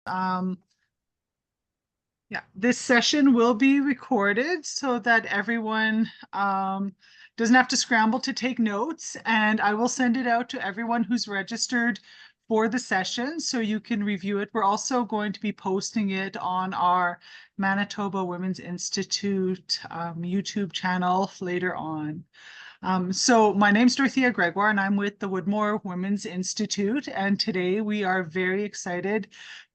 Um, yeah, this session will be recorded so that everyone doesn't have to scramble to take notes, and I will send it out to everyone who's registered for the session so you can review it. We're also going to be posting it on our Manitoba Women's Institute YouTube channel later on. So my name's Dorothea Gregoire, and I'm with the Woodmore Women's Institute. And today we are very excited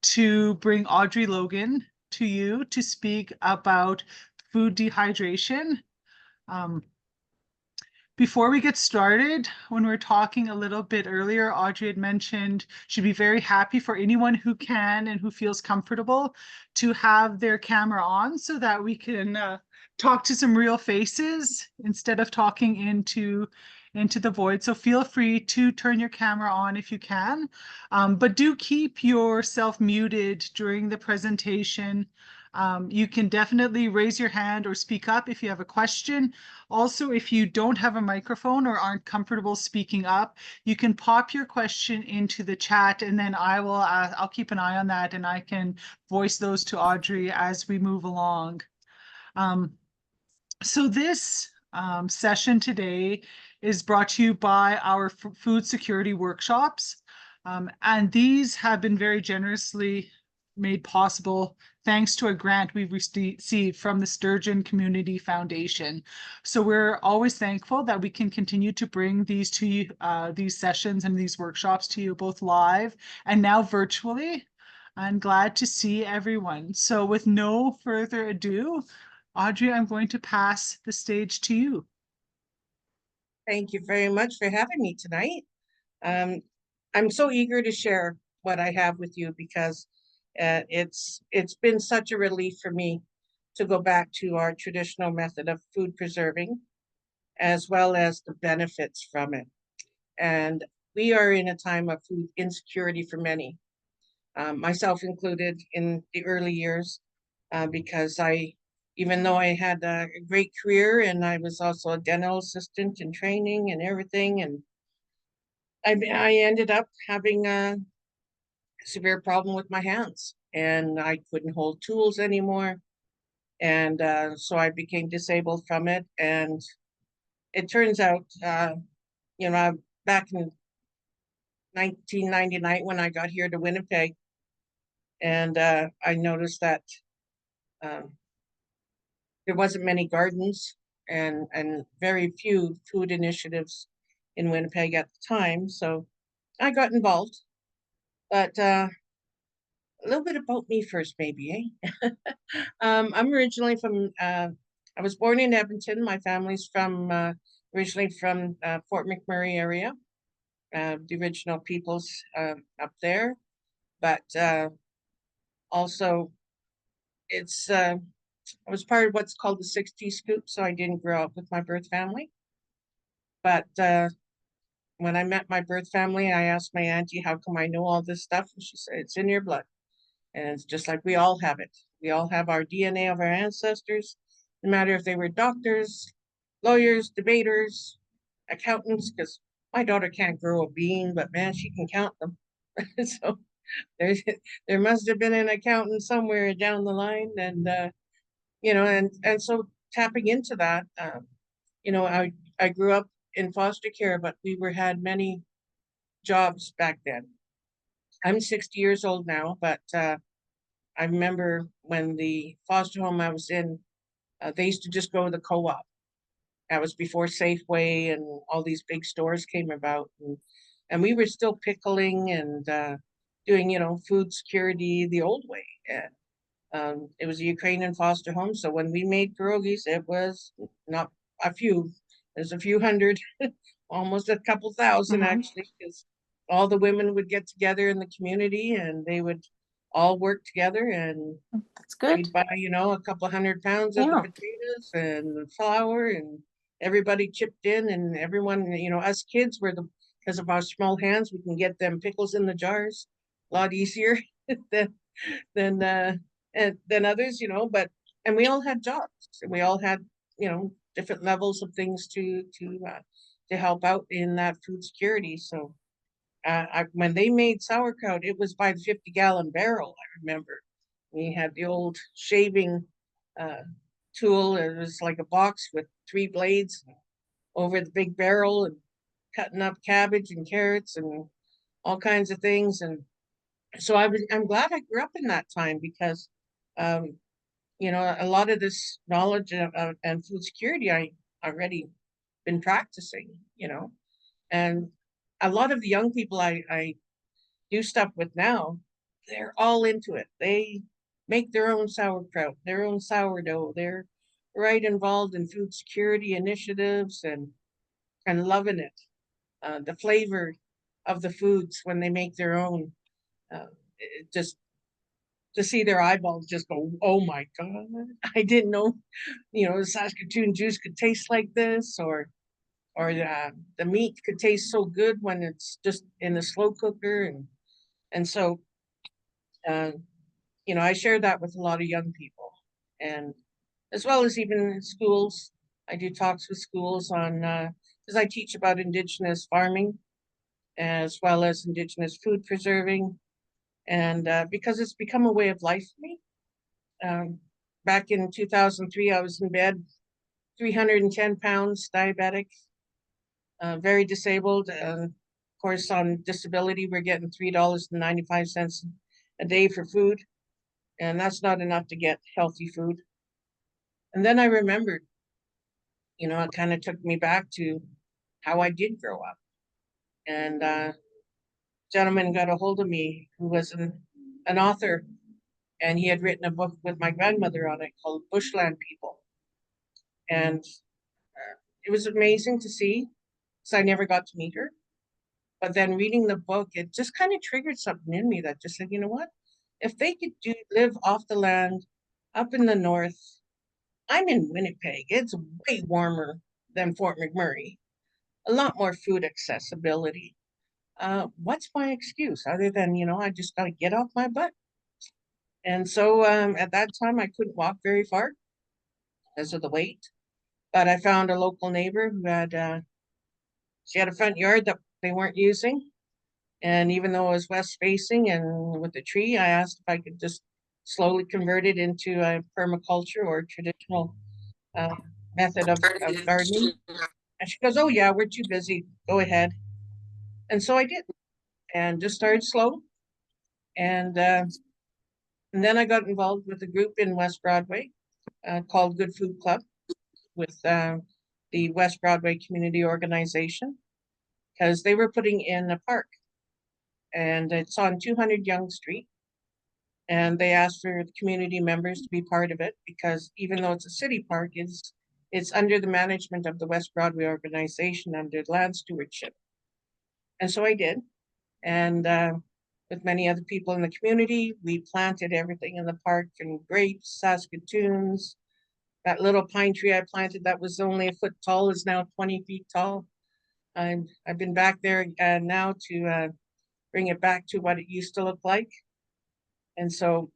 to bring Audrey Logan to you to speak about food dehydration. Um, Before we get started, when we were talking a little bit earlier, Audrey had mentioned she'd be very happy for anyone who can and who feels comfortable to have their camera on so that we can talk to some real faces instead of talking into the void. So feel free to turn your camera on if you can, but do keep yourself muted during the presentation. You can definitely raise your hand or speak up if you have a question. Also, if you don't have a microphone or aren't comfortable speaking up, you can pop your question into the chat, and then I'll keep an eye on that, and I can voice those to Audrey as we move along. So this session today is brought to you by our food security workshops. And these have been very generously made possible thanks to a grant we've received from the Sturgeon Community Foundation. So we're always thankful that we can continue to bring these to you, these sessions and these workshops to you both live and now virtually. I'm glad to see everyone. So with no further ado, Audrey, I'm going to pass the stage to you. Thank you very much for having me tonight. I'm so eager to share what I have with you because it's been such a relief for me to go back to our traditional method of food preserving, as well as the benefits from it. And we are in a time of food insecurity for many, myself included in the early years, because even though I had a great career and I was also a dental assistant in training and everything, and I ended up having a severe problem with my hands, and I couldn't hold tools anymore, and so I became disabled from it. And it turns out, back in 1999 when I got here to Winnipeg, and I noticed that um, there wasn't many gardens and very few food initiatives in Winnipeg at the time. So I got involved. But a little bit about me first, maybe. I'm originally from. I was born in Edmonton. My family's from originally from Fort McMurray area, the original peoples up there. But also, it's I was part of what's called the 60 scoop, so I didn't grow up with my birth family. But when I met my birth family, I asked my auntie, "How come I know all this stuff?" And she said, "It's in your blood." And it's just like we all have it. We all have our DNA of our ancestors, no matter if they were doctors, lawyers, debaters, accountants, because my daughter can't grow a bean, but man, she can count them. So there, there must have been an accountant somewhere down the line. And, and so tapping into that, I grew up in foster care, but had many jobs back then. I'm 60 years old now, but I remember when the foster home I was in, they used to just go to the co-op. That was before Safeway and all these big stores came about. And we were still pickling and doing, food security the old way. And it was a Ukrainian foster home. So when we made pierogies, it was not a few, there's a few hundred, almost a couple thousand actually, because all the women would get together in the community and they would all work together, and That's good. we'd buy, a couple hundred pounds of the potatoes and the flour, and everybody chipped in, and everyone, us kids because of our small hands, we can get them pickles in the jars a lot easier than than uh than others, and we all had jobs, and we all had, different levels of things to help out in that food security. So when they made sauerkraut, it was by the 50-gallon barrel. I remember we had the old shaving uh, tool. It was like a box with 3 blades over the big barrel, and cutting up cabbage and carrots and all kinds of things. And so I'm glad I grew up in that time, because um, a lot of this knowledge and food security I already been practicing, and a lot of the young people I do stuff with now, they're all into it. They make their own sauerkraut, their own sourdough. They're right involved in food security initiatives, and loving it. The flavor of the foods when they make their own, just to see their eyeballs just go, oh my God, I didn't know, Saskatoon juice could taste like this, or the meat could taste so good when it's just in the slow cooker. And so, uh, I share that with a lot of young people, and as well as even in schools. I do talks with schools on, because I teach about Indigenous farming as well as Indigenous food preserving, and because it's become a way of life for me. Um, Back in 2003, I was in bed, 310 pounds, diabetic, very disabled. Of course, on disability, we're getting $3.95 a day for food, and that's not enough to get healthy food. And then I remembered, it kind of took me back to how I did grow up. And gentleman got a hold of me who was an author, and he had written a book with my grandmother on it called Bushland People. And it was amazing to see, because I never got to meet her. But then reading the book, it just kind of triggered something in me that just said, you know what? If they could live off the land up in the north, I'm in Winnipeg. It's way warmer than Fort McMurray, a lot more food accessibility. What's my excuse other than, I just got to get off my butt? And so at that time, I couldn't walk very far because of the weight. But I found a local neighbor who she had a front yard that they weren't using. And even though it was west facing and with the tree, I asked if I could just slowly convert it into a permaculture or traditional uh, method of gardening. And she goes, oh, yeah, we're too busy. Go ahead. And so I did, and just started slow. And, uh, and then I got involved with a group in West Broadway called Good Food Club, with the West Broadway Community Organization, because they were putting in a park, and it's on 200 Yonge Street. And they asked for the community members to be part of it, because even though it's a city park, it's under the management of the West Broadway organization under land stewardship. And so I did. And with many other people in the community, we planted everything in the park, from grapes, Saskatoons. That little pine tree I planted that was only a foot tall is now 20 feet tall. I've been back there now to bring it back to what it used to look like. And so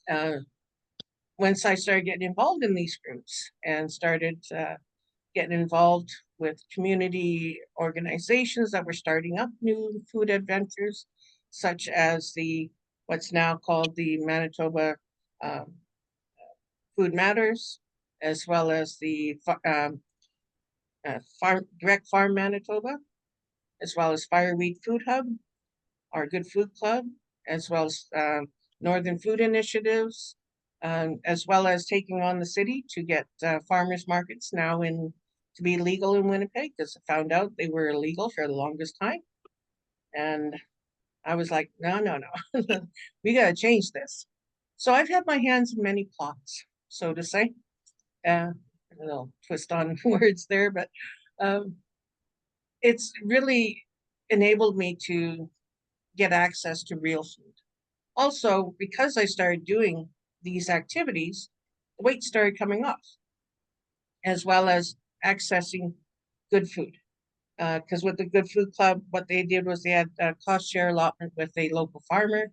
uh, once I started getting involved in these groups and started getting involved with community organizations that were starting up new food adventures, such as what's now called the Manitoba um, Food Matters, as well as the Direct Farm Manitoba, as well as Fireweed Food Hub, our Good Food Club, as well as Northern Food Initiatives, as well as taking on the city to get farmers markets now to be legal in Winnipeg, because I found out they were illegal for the longest time. And I was like, no, no, no, we got to change this. So I've had my hands in many plots, so to say. A little twist on words there, but um, it's really enabled me to get access to real food. Also, because I started doing these activities, the weight started coming off, as well as accessing good food. Because with the Good Food Club, what they did was they had a cost share allotment with a local farmer.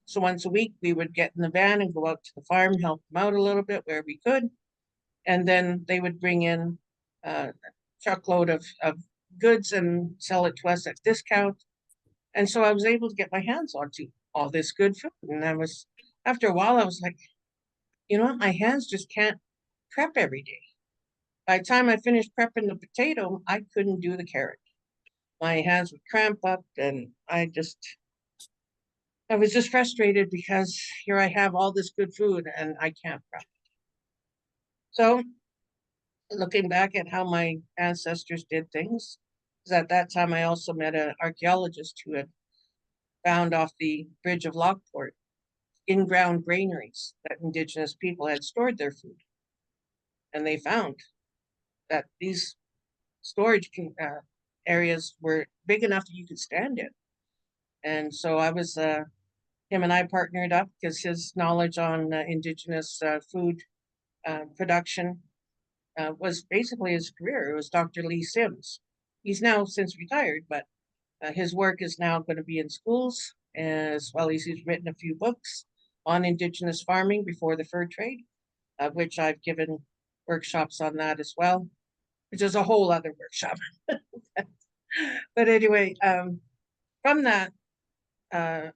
So once a week, we would get in the van and go out to the farm, help them out a little bit where we could. And then they would bring in a truckload of goods and sell it to us at discount. And so I was able to get my hands onto all this good food. And after a while, I was like, you know what? My hands just can't prep every day. By the time I finished prepping the potato, I couldn't do the carrot. My hands would cramp up, and I was just frustrated because here I have all this good food and I can't prep. So looking back at how my ancestors did things, because at that time I also met an archaeologist who had found off the bridge of Lockport in-ground granaries that Indigenous people had stored their food. And they found that these storage areas were big enough that you could stand in. And so him and I partnered up because his knowledge on Indigenous food production was basically his career. It was Dr. Lee Sims. He's now since retired, but his work is now going to be in schools, as well as he's written a few books on Indigenous farming before the fur trade, which I've given workshops on that as well, which is a whole other workshop. But anyway, from that, uh,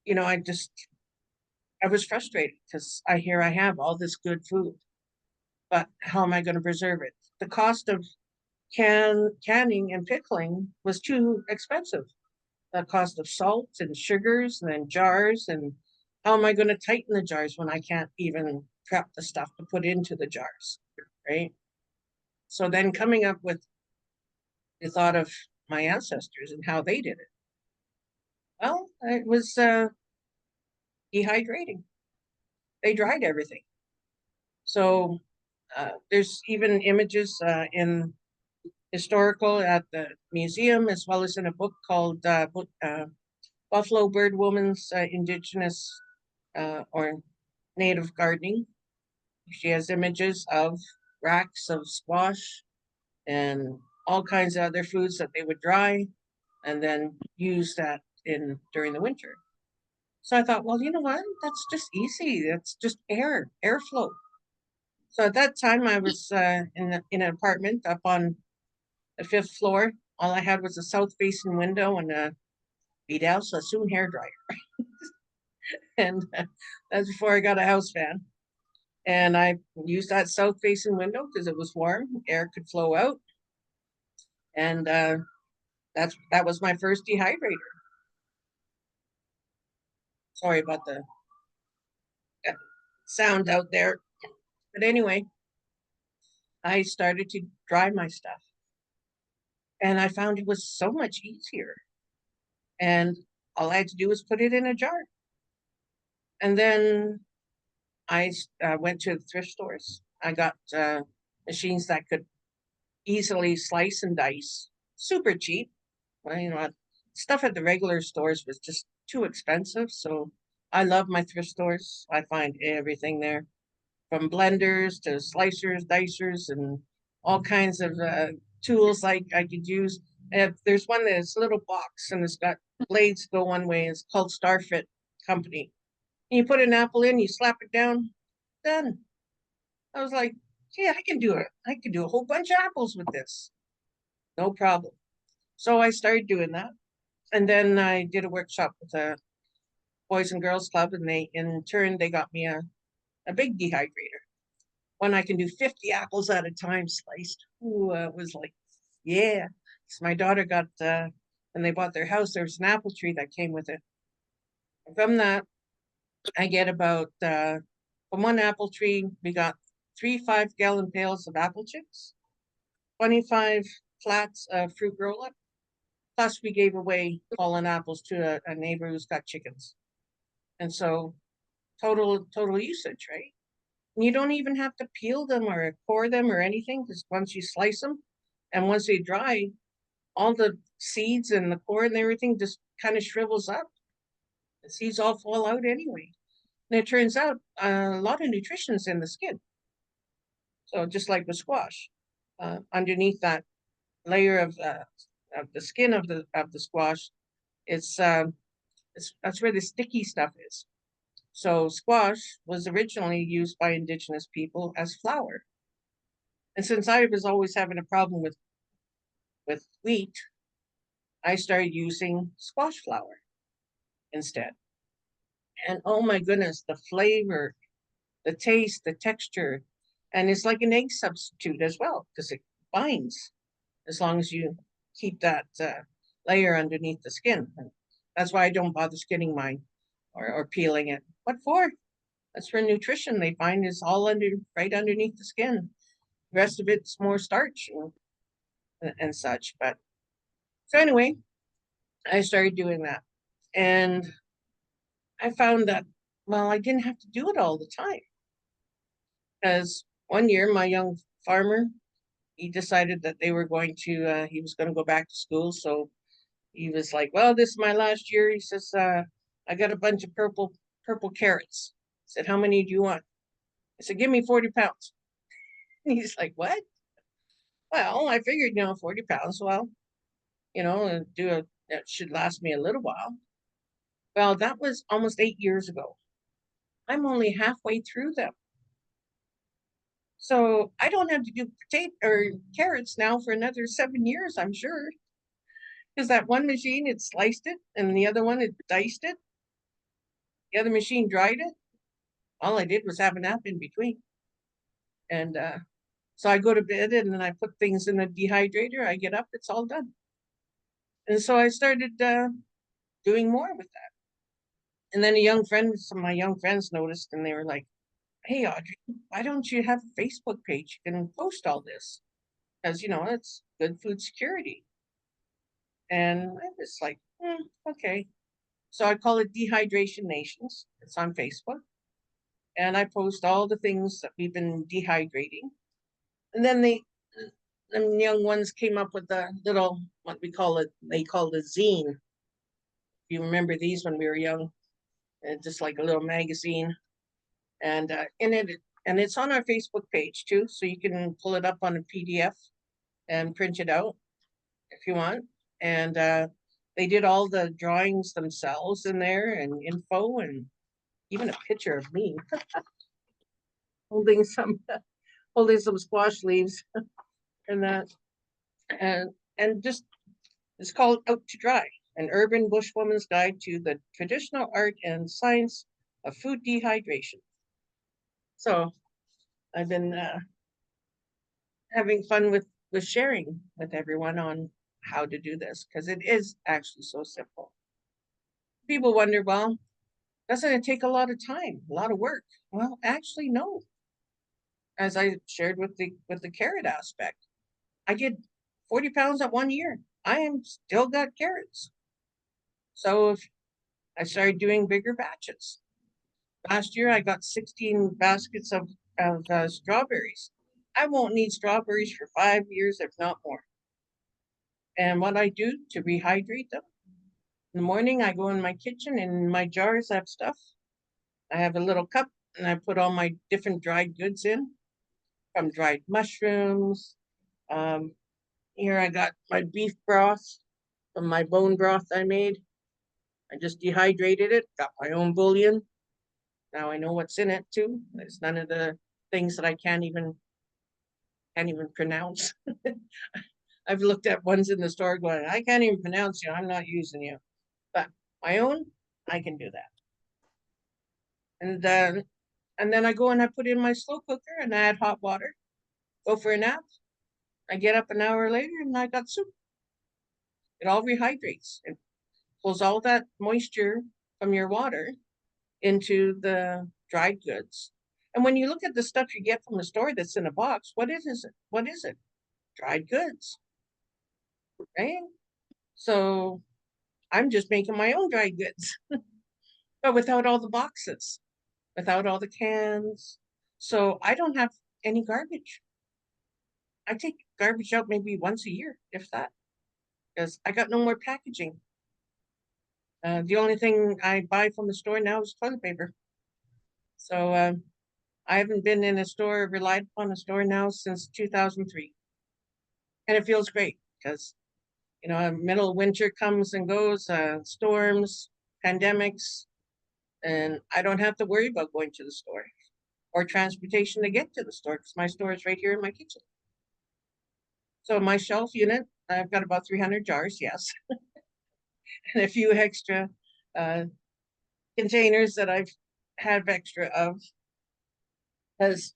I was frustrated because I have all this good food, but how am I going to preserve it? The cost of canning and pickling was too expensive. The cost of salt and sugars and then jars, and how am I going to tighten the jars when I can't even prep the stuff to put into the jars, right? So then coming up with the thought of my ancestors and how they did it. Well, it was dehydrating. They dried everything. So there's even images in historical at the museum, as well as in a book called Buffalo Bird Woman's Indigenous or Native Gardening. She has images of racks of squash and all kinds of other foods that they would dry and then use that in during the winter. So I thought, well, you know what? That's just easy. That's just airflow. So at that time, I was in an apartment up on the fifth floor. All I had was a south-facing window and a Vidal Sassoon hairdryer, and that's before I got a house fan. And I used that south-facing window because it was warm, air could flow out, and that was my first dehydrator. Sorry about the sound out there, but anyway, I started to dry my stuff, and I found it was so much easier. And all I had to do was put it in a jar. And then I went to the thrift stores. I got machines that could easily slice and dice, super cheap. Well, stuff at the regular stores was just too expensive. So I love my thrift stores. I find everything there, from blenders to slicers, dicers, and all kinds of tools like I could use. There's one that's a little box and it's got blades go one way. It's called Starfit Company. And you put an apple in, you slap it down, done. I was like, yeah, I can do it. I can do a whole bunch of apples with this. No problem. So I started doing that. And then I did a workshop with a Boys and Girls Club, and in turn, they got me a big dehydrator. One I can do 50 apples at a time sliced. Ooh, it was like, yeah. So my daughter got, when they bought their house, there was an apple tree that came with it. From that, I get about, from one apple tree, we got 3 5-gallon pails of apple chips, 25 flats of fruit roll-up, plus we gave away fallen apples to a neighbor who's got chickens. And so total usage, right? And you don't even have to peel them or core them or anything, because once you slice them and once they dry, all the seeds and the core and everything just kind of shrivels up. The seeds all fall out anyway. And it turns out a lot of nutrition's in the skin. So just like with squash, underneath that layer of the skin of the squash, that's where the sticky stuff is. So squash was originally used by Indigenous people as flour. And since I was always having a problem with wheat, I started using squash flour instead. And oh my goodness, the flavor, the taste, the texture, and it's like an egg substitute as well because it binds as long as you keep that layer underneath the skin. And that's why I don't bother skinning mine or peeling it. What for? That's for nutrition. They find is all right underneath the skin. The rest of it's more starch and such. But so anyway, I started doing that, and I found that well, I didn't have to do it all the time because one year my young farmer he decided that they were going to he was going to go back to school, so he was like, well, this is my last year. He says, I got a bunch of purple carrots. I said, how many do you want? I said, give me 40 pounds. He's like, what? Well, I figured, 40 pounds. Well, that should last me a little while. Well, that was almost 8 years ago. I'm only halfway through them. So I don't have to do potato or carrots now for another 7 years, I'm sure. Because that one machine, it sliced it, and the other one, it diced it. The other machine dried it. All I did was have a nap in between. And so I go to bed and then I put things in the dehydrator. I get up, it's all done. And so I started doing more with that. And then some of my young friends noticed and they were like, hey, Audrey, why don't you have a Facebook page and post all this? Because, it's good food security. And I was like, okay. So I call it Dehydration Nations. It's on Facebook. And I post all the things that we've been dehydrating. And then the young ones came up with a little, what they called a zine. You remember these when we were young, just like a little magazine. And it's on our Facebook page too, so you can pull it up on a PDF and print it out if you want. And they did all the drawings themselves in there and info and even a picture of me holding some squash leaves and that and just it's called Out to Dry, an urban bushwoman's guide to the traditional art and science of food dehydration. So I've been having fun with sharing with everyone on how to do this because it is actually so simple. People wonder, well, doesn't it take a lot of time, a lot of work? Well, actually, no. As I shared with the carrot aspect, I did 40 pounds at 1 year. I am still got carrots. So if I started doing bigger batches. Last year, I got 16 baskets of strawberries. I won't need strawberries for 5 years, if not more. And what I do to rehydrate them, in the morning, I go in my kitchen and in my jars, I have stuff. I have a little cup and I put all my different dried goods in, from dried mushrooms. Here I got my beef broth from my bone broth I made. I just dehydrated it, got my own bouillon. Now I know what's in it too. It's none of the things that I can't even pronounce. I've looked at ones in the store going, I can't even pronounce you. I'm not using you. But my own, I can do that. And then I go and I put in my slow cooker and I add hot water. Go for a nap. I get up an hour later and I got soup. It all rehydrates. It pulls all that moisture from your water into the dried goods. And when you look at the stuff you get from the store that's in a box, what is it? What is it? Dried goods, right? So I'm just making my own dried goods, but without all the boxes, without all the cans. So I don't have any garbage. I take garbage out maybe once a year, if that, because I got no more packaging. The only thing I buy from the store now is toilet paper. So I haven't been in a store, relied upon a store now since 2003. And it feels great because, middle of winter comes and goes, storms, pandemics, and I don't have to worry about going to the store or transportation to get to the store because my store is right here in my kitchen. So my shelf unit, I've got about 300 jars, yes. and a few extra uh, containers that I've had extra of. Because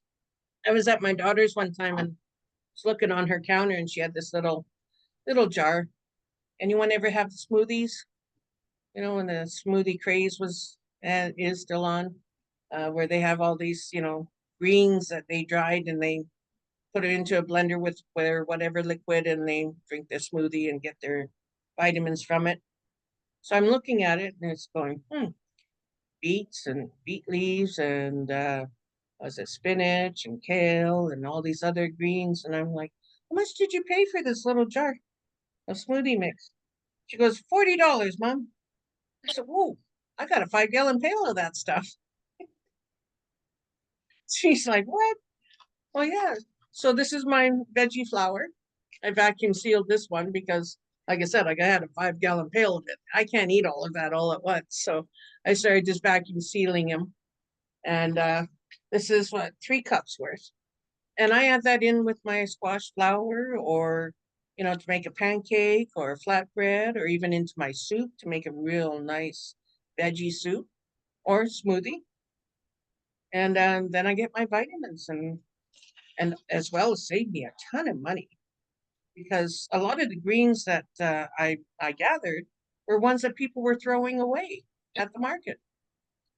I was at my daughter's one time and was looking on her counter, and she had this little jar. Anyone ever have smoothies? You know, when the smoothie craze was and is still on, where they have all these, greens that they dried and they put it into a blender with whatever liquid, and they drink their smoothie and get their vitamins from it. So I'm looking at it and it's going, beets and beet leaves and was it spinach and kale and all these other greens. And I'm like, how much did you pay for this little jar of smoothie mix? She goes, $40, Mom. I said, whoa, I got a 5-gallon pail of that stuff. She's like, what? Well, yeah. So this is my veggie flour. I vacuum sealed this one because, like I said, I had a 5-gallon pail of it. I can't eat all of that all at once. So I started just vacuum sealing them. And this is what, 3 cups worth. And I add that in with my squash flour or, to make a pancake or a flatbread or even into my soup to make a real nice veggie soup or smoothie. And then I get my vitamins and as well as save me a ton of money because a lot of the greens that I gathered were ones that people were throwing away at the market.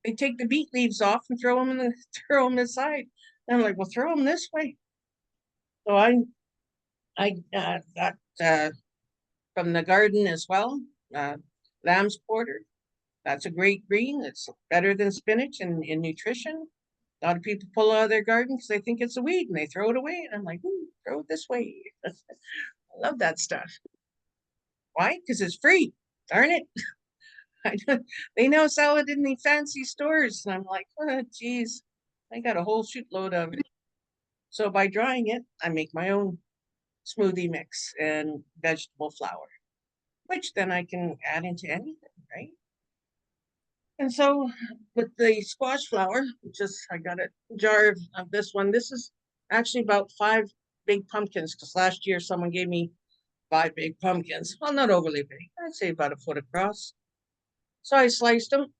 They take the beet leaves off and throw them throw them aside. And I'm like, well, throw them this way. So I got from the garden as well, lamb's quarter. That's a great green. It's better than spinach in nutrition. A lot of people pull out of their garden because they think it's a weed and they throw it away. And I'm like, throw it this way. I love that stuff. Why? Because it's free. Darn it. They now sell it in the fancy stores. And I'm like, oh, geez, I got a whole shootload of it. So by drying it, I make my own smoothie mix and vegetable flour, which then I can add into anything, right? And so with the squash flour, I got a jar of this one. This is actually about 5 big pumpkins because last year someone gave me 5 big pumpkins. Well, not overly big. I'd say about a foot across. So I sliced them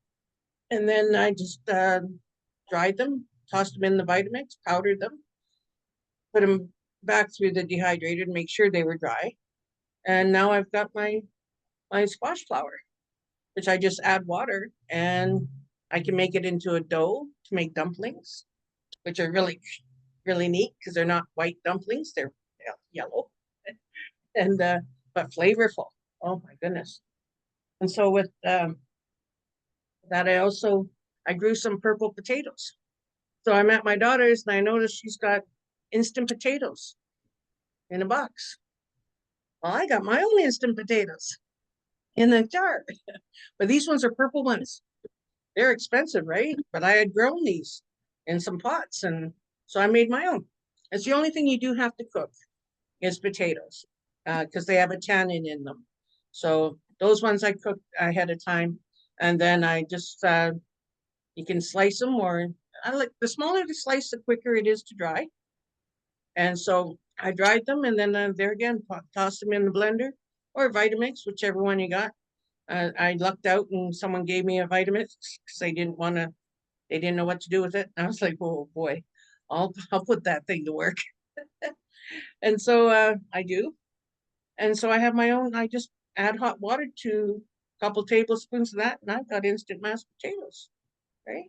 and then I just dried them, tossed them in the Vitamix, powdered them, put them back through the dehydrator to make sure they were dry. And now I've got my squash flour, which I just add water and I can make it into a dough to make dumplings, which are really, really neat because they're not white dumplings, they're yellow and but flavorful. Oh my goodness. And so with that, I grew some purple potatoes. So I'm at my daughter's and I noticed she's got instant potatoes in a box. Well, I got my own instant potatoes in a jar, but these ones are purple ones. They're expensive, right? But I had grown these in some pots, and so I made my own. It's the only thing you do have to cook is potatoes, because they have a tannin in them. So those ones I cooked ahead of time, and then I just you can slice them, or I like the smaller the slice, the quicker it is to dry. And so I dried them, and then there again, tossed them in the blender or Vitamix, whichever one you got. I lucked out and someone gave me a Vitamix because they didn't know what to do with it. And I was like, oh boy, I'll put that thing to work. And so I do. And so I have my own, I just add hot water to a couple tablespoons of that, and I've got instant mashed potatoes, right?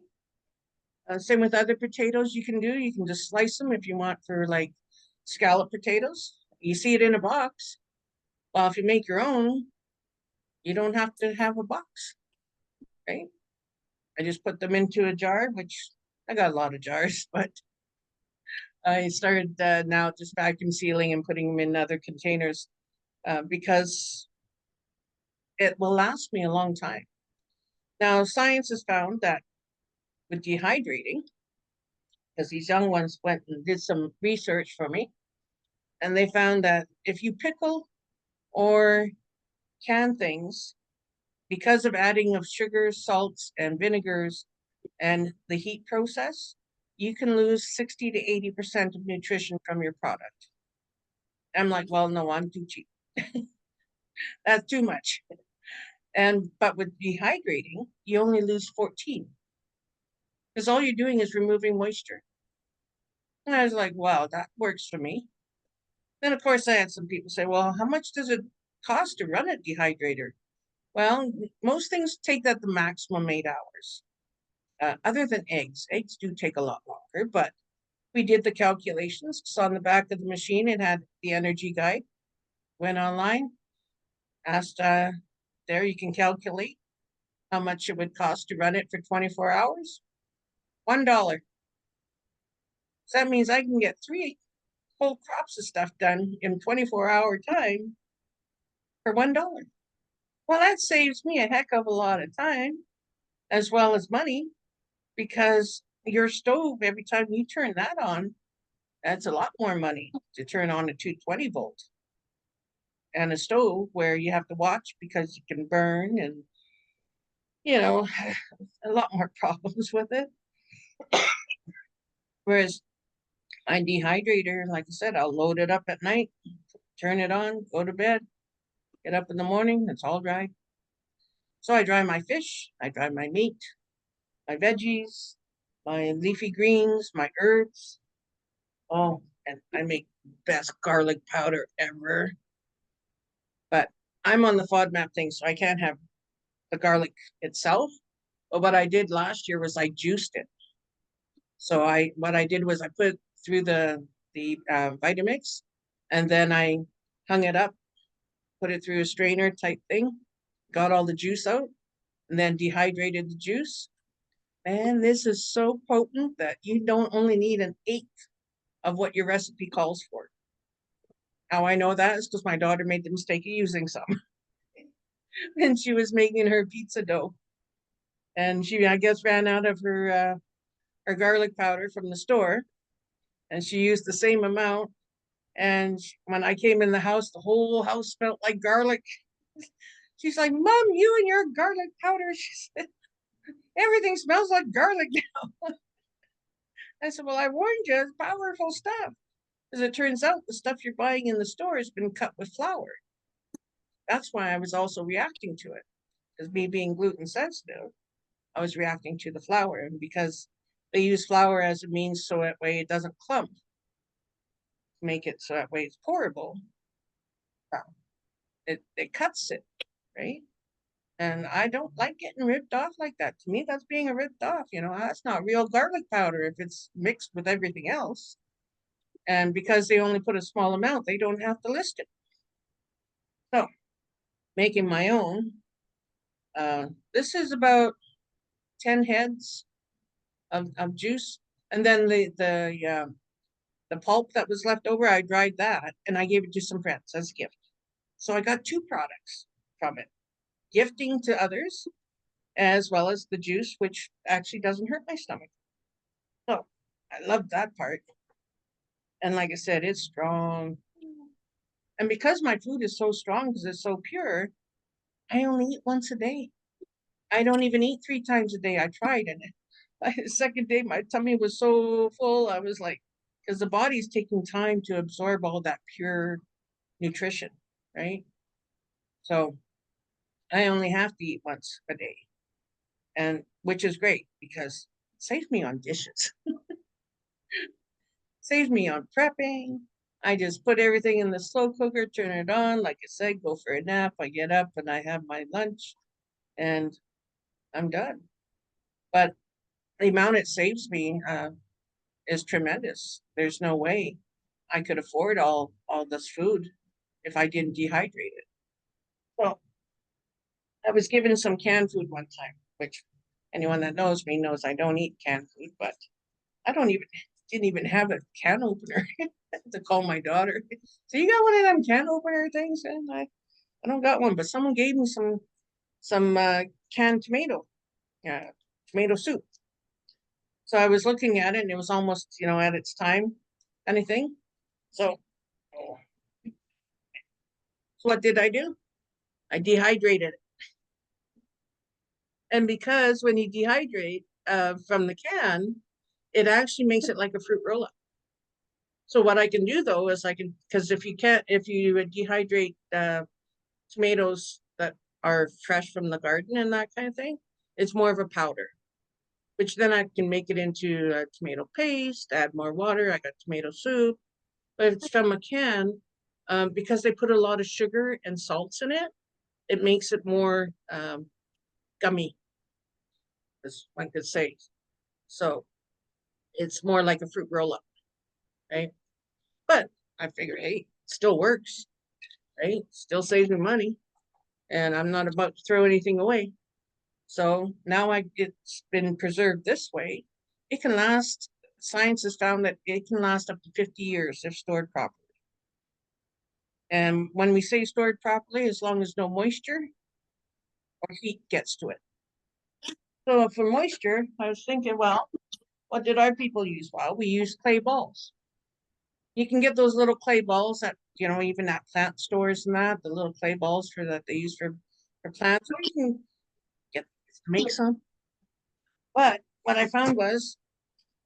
Same with other potatoes you can do. You can just slice them if you want for like scallop potatoes. You see it in a box. Well, if you make your own, you don't have to have a box, right? I just put them into a jar, which I got a lot of jars, but I started now just vacuum sealing and putting them in other containers because it will last me a long time. Now, science has found that with dehydrating, because these young ones went and did some research for me, and they found that if you pickle or can things, because of adding of sugars, salts, and vinegars and the heat process, you can lose 60 to 80% of nutrition from your product. I'm like, well, no, I'm too cheap. That's too much. But with dehydrating, you only lose 14 because all you're doing is removing moisture. And I was like, wow, that works for me. Then, of course, I had some people say, well, how much does it cost to run a dehydrator? Well, most things take that the maximum 8 hours. Other than eggs, eggs do take a lot longer, but we did the calculations. So on the back of the machine, it had the energy guide. Went online, asked, there you can calculate how much it would cost to run it for 24 hours. $1. So that means I can get 3 whole crops of stuff done in 24-hour time for $1. Well, that saves me a heck of a lot of time as well as money because your stove, every time you turn that on, that's a lot more money to turn on a 220 volt. And a stove where you have to watch because you can burn and, you know, a lot more problems with it. Whereas my dehydrator, like I said, I'll load it up at night, turn it on, go to bed, get up in the morning, it's all dry. So I dry my fish, I dry my meat, my veggies, my leafy greens, my herbs. Oh, and I make best garlic powder ever. But I'm on the FODMAP thing, so I can't have the garlic itself. But what I did last year was I juiced it. So what I did was I put it through the Vitamix, and then I hung it up, put it through a strainer type thing, got all the juice out, and then dehydrated the juice. And this is so potent that you don't only need an eighth of what your recipe calls for. How I know that is because my daughter made the mistake of using some when she was making her pizza dough. And she, I guess, ran out of her garlic powder from the store, and she used the same amount. And when I came in the house, the whole house smelled like garlic. She's like, "Mom, you and your garlic powder." She said, "Everything smells like garlic now." I said, "Well, I warned you, it's powerful stuff." As it turns out, the stuff you're buying in the store has been cut with flour. That's why I was also reacting to it. Because me being gluten sensitive, I was reacting to the flour. And because they use flour as a means so that way it doesn't clump, make it so that way it's pourable, it cuts it, right? And I don't like getting ripped off like that. To me, that's being ripped off. You know, that's not real garlic powder if it's mixed with everything else. And because they only put a small amount, they don't have to list it. So, making my own. This is about 10 heads of juice. And then the pulp that was left over, I dried that and I gave it to some friends as a gift. So I got 2 products from it, gifting to others, as well as the juice, which actually doesn't hurt my stomach. So I love that part. And like I said, it's strong. And because my food is so strong, because it's so pure, I only eat once a day. I don't even eat 3 times a day. I tried, and the second day my tummy was so full. I was like, because the body's taking time to absorb all that pure nutrition, right? So I only have to eat once a day, and which is great because it saves me on dishes, saves me on prepping. I just put everything in the slow cooker, turn it on, like I said, go for a nap. I get up and I have my lunch, and I'm done. But the amount it saves me is tremendous. There's no way I could afford all this food if I didn't dehydrate it. Well, I was given some canned food one time, which anyone that knows me knows I don't eat canned food, but I don't even didn't even have a can opener to call my daughter. So you got one of them can opener things? And I don't got one, but someone gave me some canned tomato soup. So I was looking at it and it was almost, at its time, anything. So, so what did I do? I dehydrated it. And because when you dehydrate from the can, it actually makes it like a fruit roll up. So what I can do though is because if you dehydrate tomatoes that are fresh from the garden and that kind of thing. It's more of a powder, which then I can make it into a tomato paste, add more water. I got tomato soup. But if it's from a can, because they put a lot of sugar and salts in it, it makes it more gummy, as one could say. So it's more like a fruit roll up, right? But I figure, hey, it still works, right? Still saves me money, and I'm not about to throw anything away. So now it's been preserved this way. It can last. Science has found that it can last up to 50 years if stored properly. And when we say stored properly, as long as no moisture or heat gets to it. So for moisture, I was thinking, well, what did our people use? Well, we use clay balls. You can get those little clay balls at, even at plant stores and that, the little clay balls that they use for plants, or you can make some. But what I found was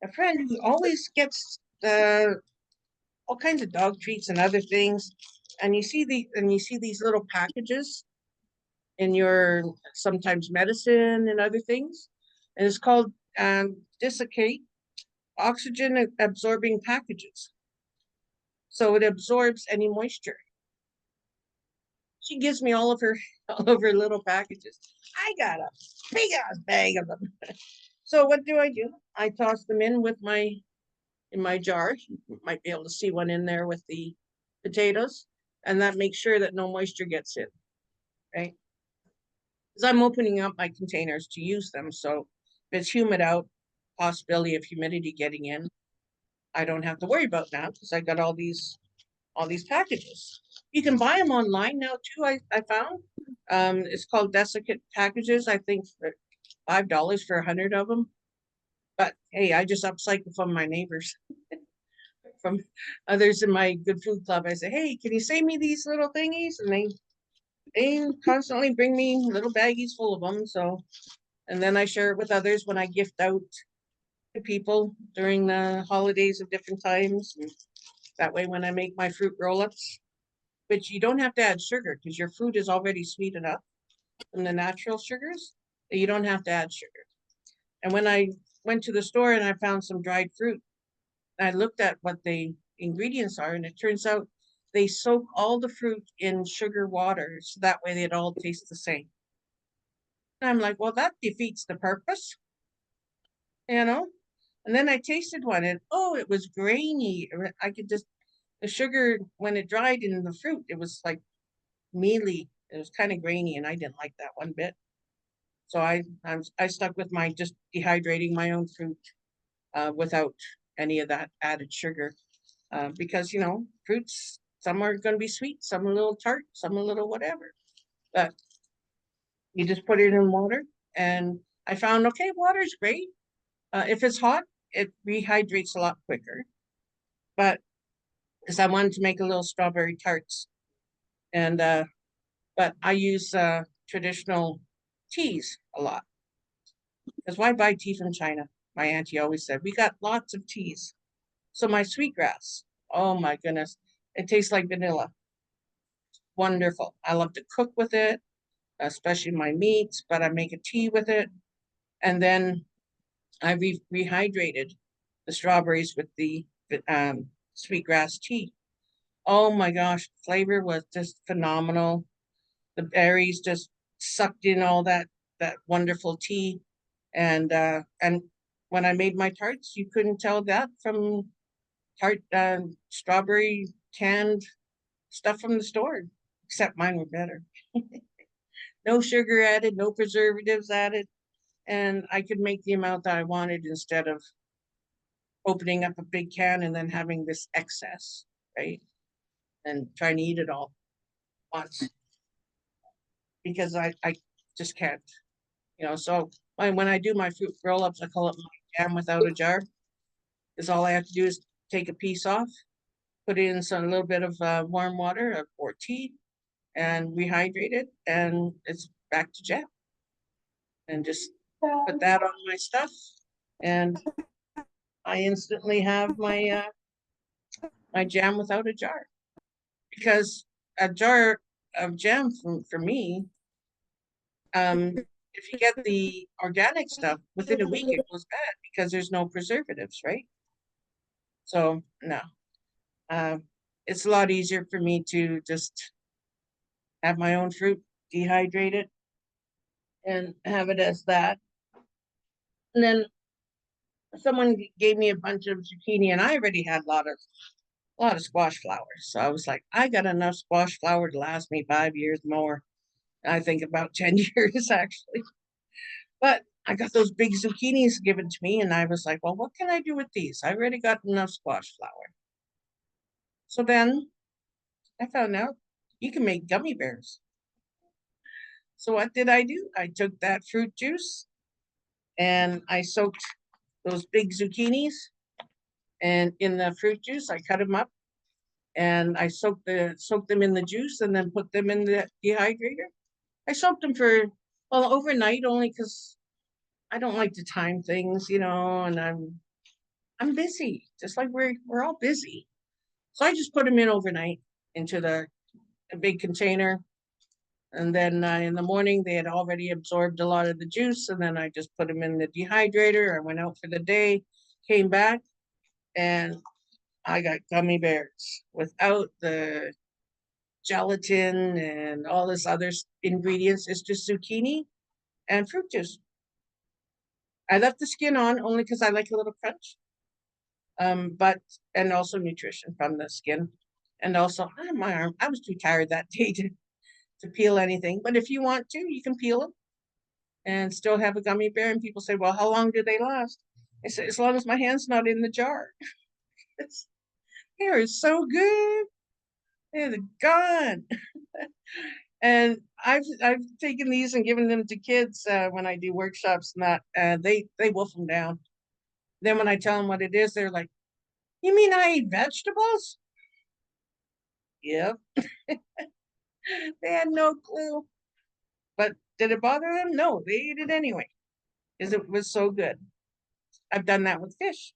a friend who always gets all kinds of dog treats and other things, and you see these little packages in your sometimes medicine and other things, and it's called desiccate oxygen absorbing packages. So it absorbs any moisture. She gives me all of her little packages. I got a big ass bag of them. So what do? I toss them in my jar. You might be able to see one in there with the potatoes, and that makes sure that no moisture gets in, right? Because I'm opening up my containers to use them. So if it's humid out, possibility of humidity getting in, I don't have to worry about that because I got all these packages. You can buy them online now too. I found it's called desiccate packages. I think for $5 for 100 of them. But hey, I just upcycle from my neighbors, from others in my good food club. I say, hey, can you save me these little thingies? And they constantly bring me little baggies full of them. So, and then I share it with others when I gift out to people during the holidays of different times. And that way, when I make my fruit roll-ups, which you don't have to add sugar because your fruit is already sweet enough from the natural sugars that you don't have to add sugar. And when I went to the store and I found some dried fruit, I looked at what the ingredients are, and it turns out they soak all the fruit in sugar water so that way it all tastes the same. And I'm like, well, that defeats the purpose, you know? And then I tasted one and it was grainy. I could just, the sugar, when it dried in the fruit, it was like mealy. It was kind of grainy, and I didn't like that one bit. So I stuck with my just dehydrating my own fruit without any of that added sugar, because fruits, some are going to be sweet, some a little tart, some a little whatever. But you just put it in water, and I found water is great. If it's hot, it rehydrates a lot quicker. But because I wanted to make a little strawberry tarts, and but I use traditional teas a lot. Because why buy tea from China? My auntie always said, we got lots of teas. So my sweetgrass, oh my goodness, it tastes like vanilla. Wonderful. I love to cook with it, especially my meats, but I make a tea with it. And then I rehydrated the strawberries with the sweetgrass tea. Oh my gosh, flavor was just phenomenal. The berries just sucked in all that wonderful tea. And when I made my tarts, you couldn't tell that from strawberry canned stuff from the store, except mine were better. No sugar added, no preservatives added, and I could make the amount that I wanted instead of opening up a big can and then having this excess, right? And trying to eat it all once because I just can't, So when I do my fruit roll-ups, I call it my jam without a jar. Because all I have to do is take a piece off, put it in a little bit of warm water or tea, and rehydrate it, and it's back to jam. And just put that on my stuff, and I instantly have my jam without a jar. Because a jar of jam for me If you get the organic stuff, within a week it goes bad because there's no preservatives, right? So no, um, it's a lot easier for me to just have my own fruit, dehydrate it, and have it as that. And then someone gave me a bunch of zucchini, and I already had a lot of squash flowers. So I was like, I got enough squash flower to last me 5 years more. I think about 10 years actually. But I got those big zucchinis given to me, and I was like, well, what can I do with these? I already got enough squash flower. So then I found out you can make gummy bears. So what did I do? I took that fruit juice and I soaked those big zucchinis and in the fruit juice. I cut them up and I soaked them in the juice and then put them in the dehydrator. I soaked them for overnight only because I don't like to time things, and I'm busy, just like we're all busy. So I just put them in overnight into the a big container. And then in the morning, they had already absorbed a lot of the juice. And then I just put them in the dehydrator. I went out for the day, came back, and I got gummy bears without the gelatin and all this other ingredients. It's just zucchini and fruit juice. I left the skin on only because I like a little crunch. But and also nutrition from the skin. And also my arm. I was too tired that day to peel anything. But if you want to, you can peel them and still have a gummy bear. And people say, well, how long do they last? I said, as long as my hand's not in the jar. It's They're so good. They're gone. And I've taken these and given them to kids when I do workshops and that they wolf them down. Then when I tell them what it is, they're like, "You mean I eat vegetables?" Yep. They had no clue. But did it bother them? No, they ate it anyway because it was so good. I've done that with fish.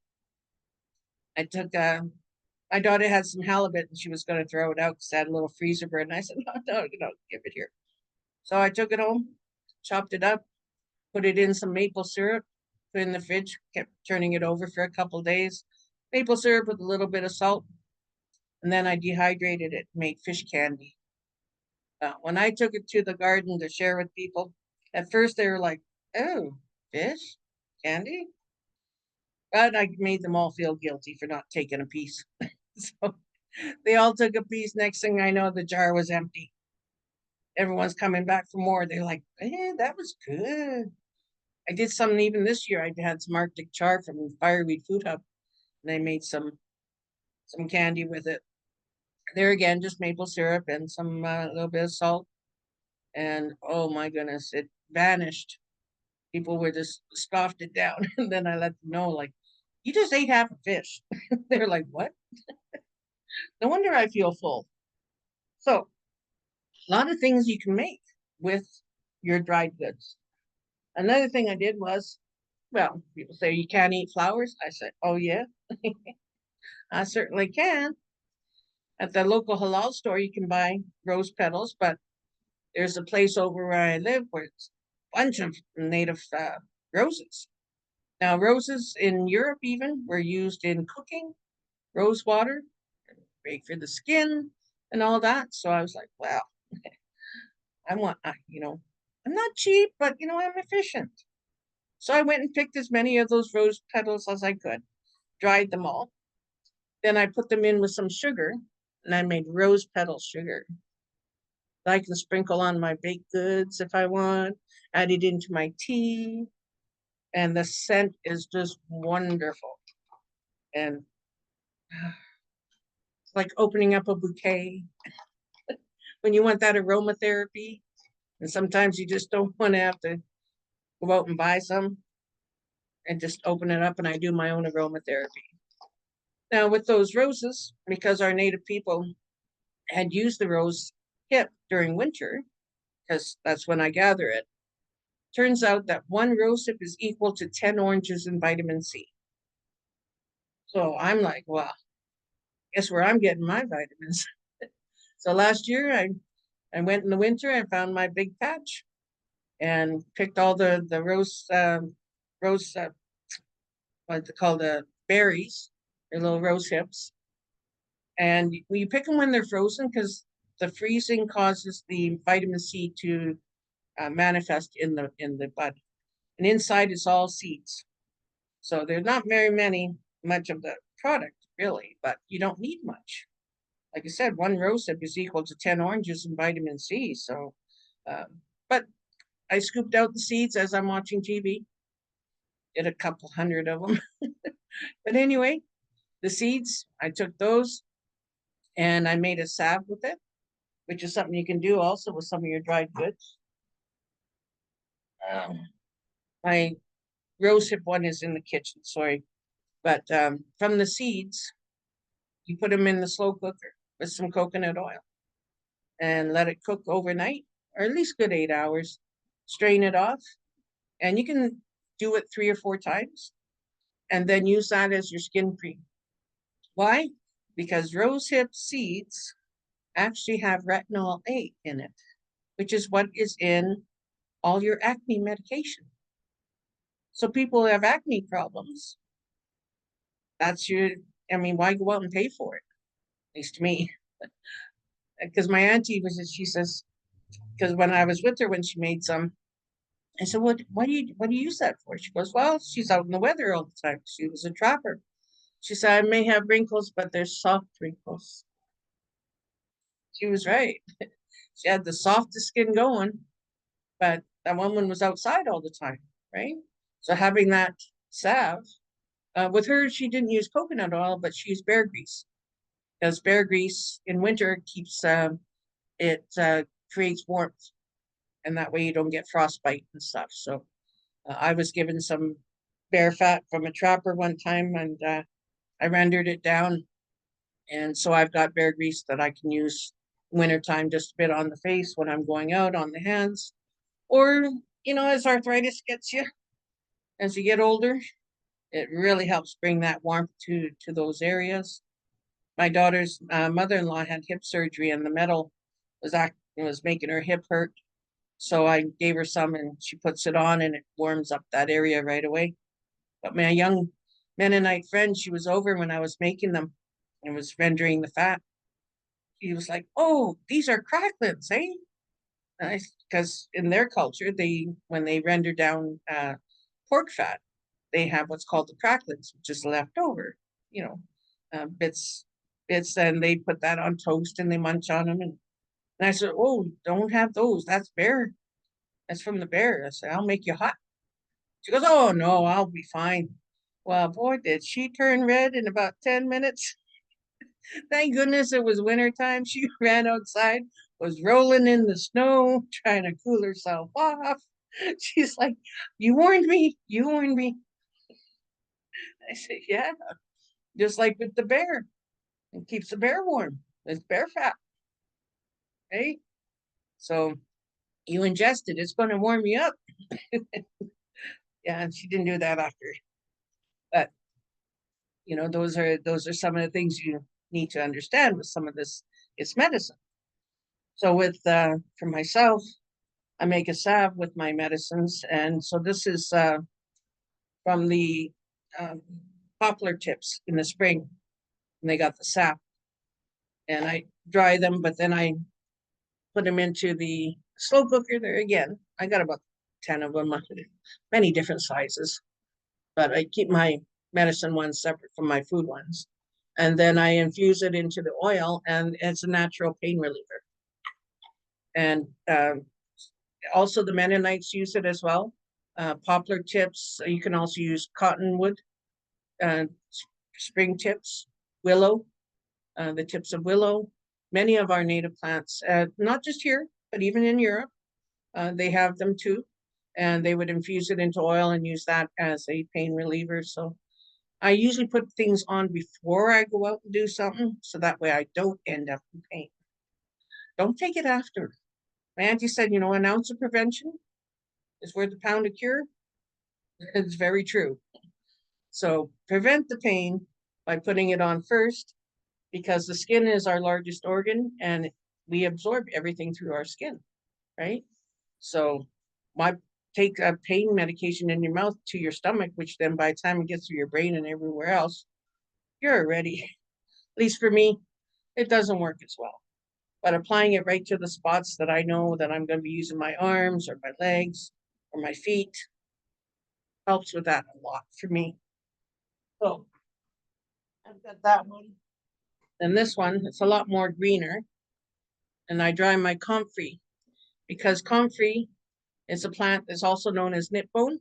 I took my daughter had some halibut and she was going to throw it out because I had a little freezer bird. And I said, no, no, give it here. So I took it home, chopped it up, put it in some maple syrup, put it in the fridge, kept turning it over for a couple of days. Maple syrup with a little bit of salt. And then I dehydrated it, made fish candy. When I took it to the garden to share with people, at first they were like, oh, fish candy? But I made them all feel guilty for not taking a piece. So they all took a piece. Next thing I know, the jar was empty. Everyone's coming back for more. They're like, that was good. I did something even this year. I had some Arctic char from Fireweed Food Hub, and I made some candy with it. There again, just maple syrup and some little bit of salt. And oh my goodness, it vanished. People were just scoffed it down. And then I let them know, like, you just ate half a fish. They're like, what? No wonder I feel full. So, a lot of things you can make with your dried goods. Another thing I did was, well, people say you can't eat flowers. I said, oh, yeah, I certainly can. At the local halal store, you can buy rose petals, but there's a place over where I live where it's a bunch of native roses. Now, roses in Europe even were used in cooking, rose water, great for the skin and all that. So I was like, wow, I want, I'm not cheap, but I'm efficient. So I went and picked as many of those rose petals as I could, dried them all. Then I put them in with some sugar and I made rose petal sugar. I can sprinkle on my baked goods if I want, add it into my tea, and the scent is just wonderful. And it's like opening up a bouquet when you want that aromatherapy. And sometimes you just don't want to have to go out and buy some and just open it up and I do my own aromatherapy. Now with those roses, because our native people had used the rose hip during winter, because that's when I gather it, turns out that one rose hip is equal to 10 oranges in vitamin C. So I'm like, well, guess where I'm getting my vitamins. So last year I went in the winter and found my big patch and picked all the rose what they call the berries, their little rose hips. And you pick them when they're frozen because the freezing causes the vitamin C to manifest in the bud. And inside is all seeds. So there's not very much of the product really, but you don't need much. Like I said, one rose hip is equal to 10 oranges in vitamin C. So, but I scooped out the seeds as I'm watching TV, did a couple hundred of them. But anyway, the seeds, I took those and I made a salve with it, which is something you can do also with some of your dried goods. My rosehip one is in the kitchen, sorry. But from the seeds, you put them in the slow cooker with some coconut oil and let it cook overnight, or at least good 8 hours. Strain it off, and you can do it 3 or 4 times, and then use that as your skin cream. Why? Because rosehip seeds actually have retinol A in it, which is what is in all your acne medication. So people who have acne problems, that's your, I mean, why go out and pay for it? At least to me. Because my auntie she says, because when I was with her when she made some, I said, what do you use that for? She goes, well, she's out in the weather all the time. She was a trapper. She said, I may have wrinkles, but they're soft wrinkles. She was right. She had the softest skin going, but that woman was outside all the time, right? So having that salve, with her, she didn't use coconut oil, but she used bear grease. Because bear grease in winter keeps it creates warmth, and that way you don't get frostbite and stuff. So I was given some bear fat from a trapper one time, and I rendered it down, and so I've got bear grease that I can use wintertime just a bit on the face when I'm going out, on the hands, or as arthritis gets you as you get older, it really helps bring that warmth to those areas. My daughter's mother-in-law had hip surgery, and the metal was making her hip hurt. So I gave her some, and she puts it on, and it warms up that area right away. But my young Mennonite friend, she was over when I was making them and was rendering the fat. He was like, "Oh, these are cracklins, eh?" Because in their culture, when they render down pork fat, they have what's called the cracklins, which is left over, you know, bits, and they put that on toast and they munch on them. And I said, "Oh, don't have those. That's bear. That's from the bear." I said, "I'll make you hot." She goes, "Oh no, I'll be fine." Well, boy, did she turn red in about 10 minutes. Thank goodness it was winter time. She ran outside, was rolling in the snow, trying to cool herself off. She's like, "You warned me. You warned me." I said, "Yeah, just like with the bear. It keeps the bear warm. It's bear fat, right? So you ingest it, it's going to warm you up." Yeah, and she didn't do that after. But those are some of the things you need to understand with some of this. It's medicine. So for myself, I make a salve with my medicines, and so this is from the um, poplar tips in the spring, and they got the sap, and I dry them, but then I put them into the slow cooker. There again, I got about 10 of them, many different sizes, but I keep my medicine ones separate from my food ones. And then I infuse it into the oil, and it's a natural pain reliever. And also the Mennonites use it as well. Poplar tips, you can also use cottonwood, uh, spring tips, willow, the tips of willow, many of our native plants, not just here, but even in Europe, they have them too. And they would infuse it into oil and use that as a pain reliever. So I usually put things on before I go out and do something, so that way I don't end up in pain. Don't take it after. My auntie said, an ounce of prevention is worth a pound of cure. It's very true. So prevent the pain by putting it on first, because the skin is our largest organ and we absorb everything through our skin, right? So why take a pain medication in your mouth to your stomach, which then by the time it gets to your brain and everywhere else, you're already, at least for me, it doesn't work as well. But applying it right to the spots that I know that I'm going to be using my arms or my legs or my feet helps with that a lot for me. So I've got that one. And this one, it's a lot more greener. And I dry my comfrey because comfrey is a plant that's also known as knitbone.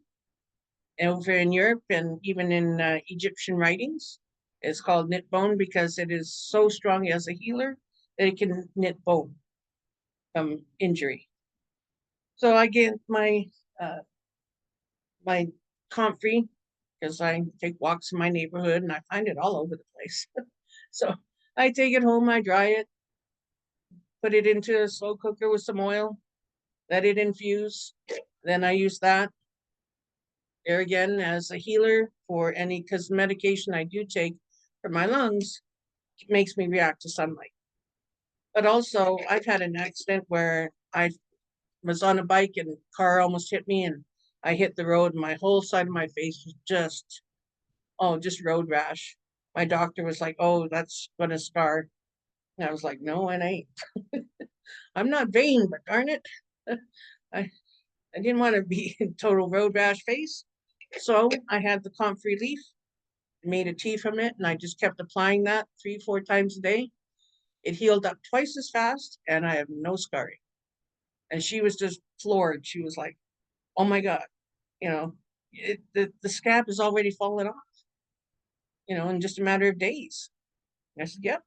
Over in Europe and even in Egyptian writings, it's called knitbone because it is so strong as a healer that it can knit bone from injury. So I get my comfrey because I take walks in my neighborhood and I find it all over the place. So I take it home, I dry it, put it into a slow cooker with some oil, let it infuse. Then I use that there again as a healer for any, because medication I do take for my lungs makes me react to sunlight. But also, I've had an accident where I was on a bike and a car almost hit me and I hit the road and my whole side of my face was just road rash. My doctor was like, "Oh, that's gonna scar." And I was like, "No, it ain't. I'm not vain, but darn it, I I didn't want to be in total road rash face." So I had the comfrey leaf, made a tea from it, and I just kept applying that 3, 4 times a day. It healed up twice as fast, and I have no scarring. And she was just floored. She was like, "Oh my God, you know, the scab is already fallen off, in just a matter of days." And I said, "Yep,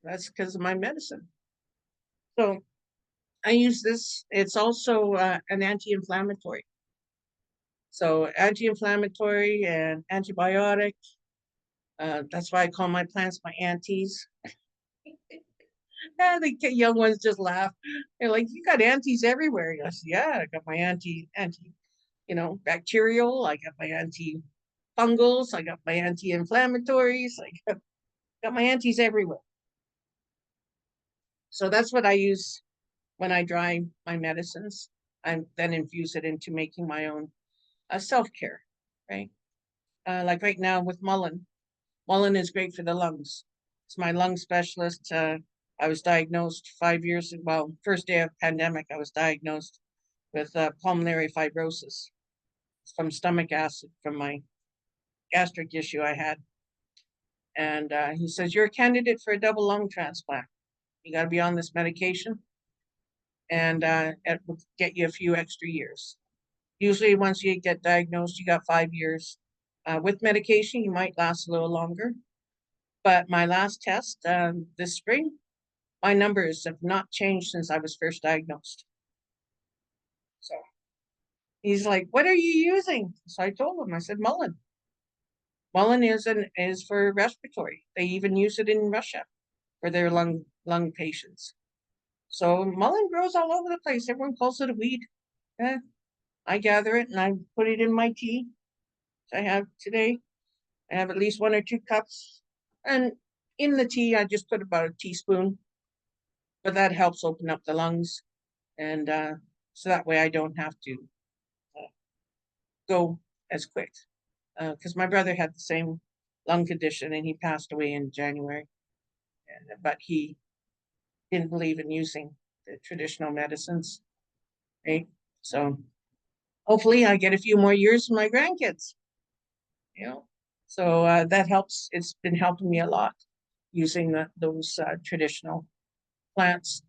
that's because of my medicine." So I use this. It's also an anti-inflammatory. So anti-inflammatory and antibiotic. That's why I call my plants my aunties. Yeah, the young ones just laugh. They're like, "You got antis everywhere." I said, "Yeah, I got my bacterial. I got my antifungals. I got my anti-inflammatories. Got my antis everywhere." So that's what I use when I dry my medicines. I then infuse it into making my own self-care, right? Like right now with mullein. Mullein is great for the lungs. It's my lung specialist. I was diagnosed 5 years, well, first day of pandemic, I was diagnosed with pulmonary fibrosis from stomach acid from my gastric issue I had. And he says, "You're a candidate for a double lung transplant. You got to be on this medication, and it will get you a few extra years. Usually, once you get diagnosed, you got 5 years. With medication, you might last a little longer. But my last test this spring, my numbers have not changed since I was first diagnosed." So he's like, "What are you using?" So I told him, I said, "Mullein. Mullein is for respiratory. They even use it in Russia for their lung patients. So mullein grows all over the place. Everyone calls it a weed. Eh, I gather it and I put it in my tea. I have today. I have at least 1 or 2 cups. And in the tea, I just put about a teaspoon, but that helps open up the lungs. And so that way I don't have to go as quick. Because my brother had the same lung condition and he passed away in January. But he didn't believe in using the traditional medicines, right? So hopefully I get a few more years with my grandkids, you know. So that helps. It's been helping me a lot using those traditional plants.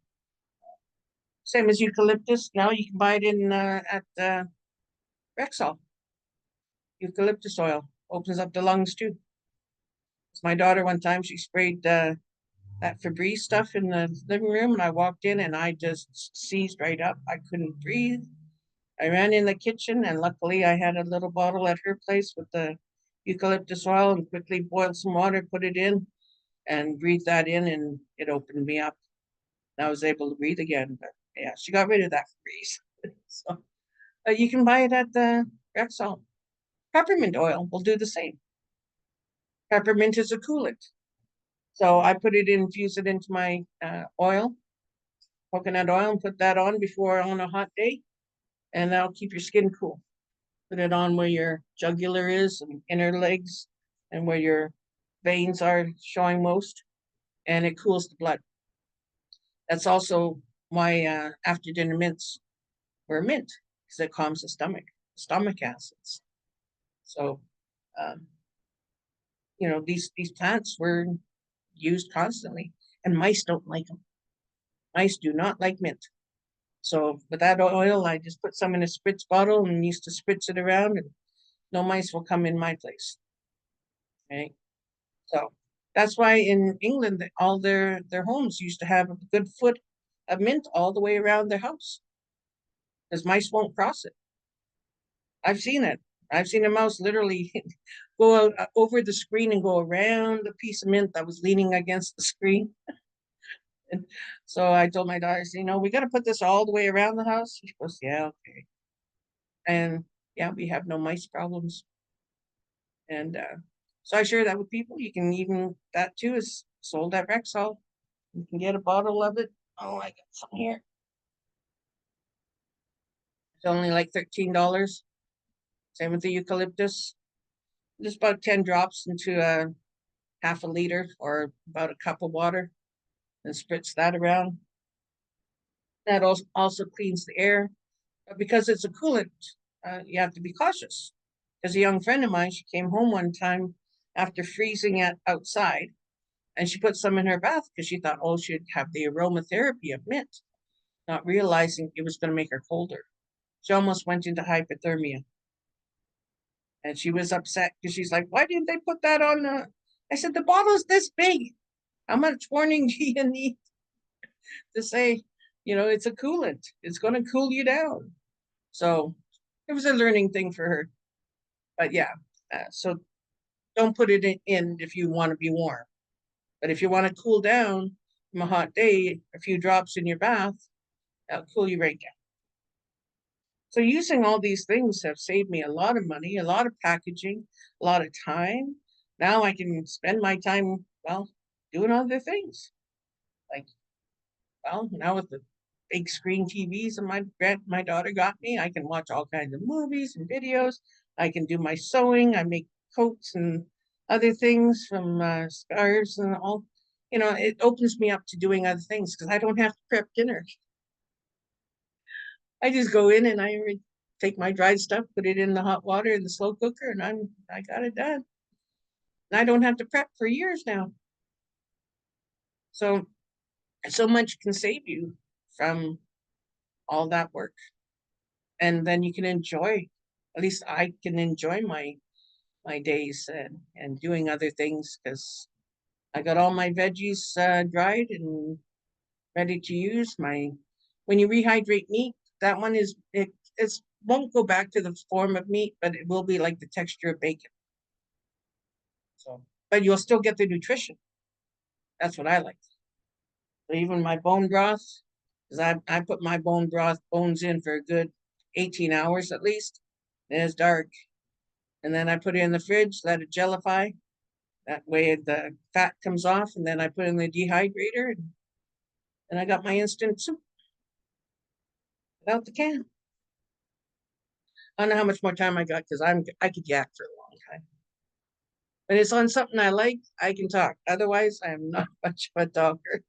Same as eucalyptus. Now you can buy it in at Rexall. Eucalyptus oil opens up the lungs too. My daughter one time she sprayed that Febreze stuff in the living room, and I walked in and I just seized right up. I couldn't breathe. I ran in the kitchen, and luckily I had a little bottle at her place with the eucalyptus oil, and quickly boiled some water, put it in, and breathed that in, and it opened me up. And I was able to breathe again. But yeah, she got rid of that Febreze. So you can buy it at the Rexall. Peppermint oil will do the same. Peppermint is a coolant. So I put it in, infuse it into my oil, coconut oil, and put that on before on a hot day. and that'll keep your skin cool. Put it on where your jugular is and inner legs and where your veins are showing most, and it cools the blood. That's also why after dinner mints were mint, because it calms the stomach acids. So, um, these plants were used constantly, and mice don't like them. Mice do not like mint. So with that oil, I just put some in a spritz bottle and used to spritz it around, and no mice will come in my place. Okay, so that's why in England, all their homes used to have a good foot of mint all the way around their house, because mice won't cross it. I've seen it. I've seen a mouse literally go out over the screen and go around a piece of mint that was leaning against the screen. And so I told my daughter, we got to put this all the way around the house. She goes, yeah, okay. And yeah, we have no mice problems. And so I share that with people. You can even, that too is sold at Rexall. You can get a bottle of it. Oh, I got some here. It's only like $13. Same with the eucalyptus. Just about 10 drops into a half a liter or about a cup of water and spritz that around. That also cleans the air. But because it's a coolant, you have to be cautious. There's a young friend of mine, she came home one time after freezing it outside, and she put some in her bath because she thought, oh, she'd have the aromatherapy of mint, not realizing it was going to make her colder. She almost went into hypothermia. And she was upset because she's like, why didn't they put that on the... I said, the bottle's this big. How much warning do you need to say, it's a coolant. It's going to cool you down. So it was a learning thing for her. But yeah, so don't put it in if you want to be warm. But if you want to cool down from a hot day, a few drops in your bath, that'll cool you right down. So using all these things have saved me a lot of money, a lot of packaging, a lot of time. Now I can spend my time, doing other things. Like, now with the big screen TVs and my daughter got me, I can watch all kinds of movies and videos. I can do my sewing. I make coats and other things from scarves and all. It opens me up to doing other things because I don't have to prep dinner. I just go in and I take my dried stuff, put it in the hot water in the slow cooker, and I got it done. And I don't have to prep for years now. So much can save you from all that work. And then you can enjoy, at least I can enjoy my days and doing other things because I got all my veggies dried and ready to use. When you rehydrate meat, that one it's won't go back to the form of meat, but it will be like the texture of bacon. So, but you'll still get the nutrition. That's what I like. So even my bone broth, because I put my bones in for a good 18 hours at least. And it's dark. And then I put it in the fridge, let it gellify. That way the fat comes off, and then I put in the dehydrator, and I got my instant soup without the can. I don't know how much more time I got because I could yak for a long time. But it's on something I like, I can talk. Otherwise, I am not much of a talker.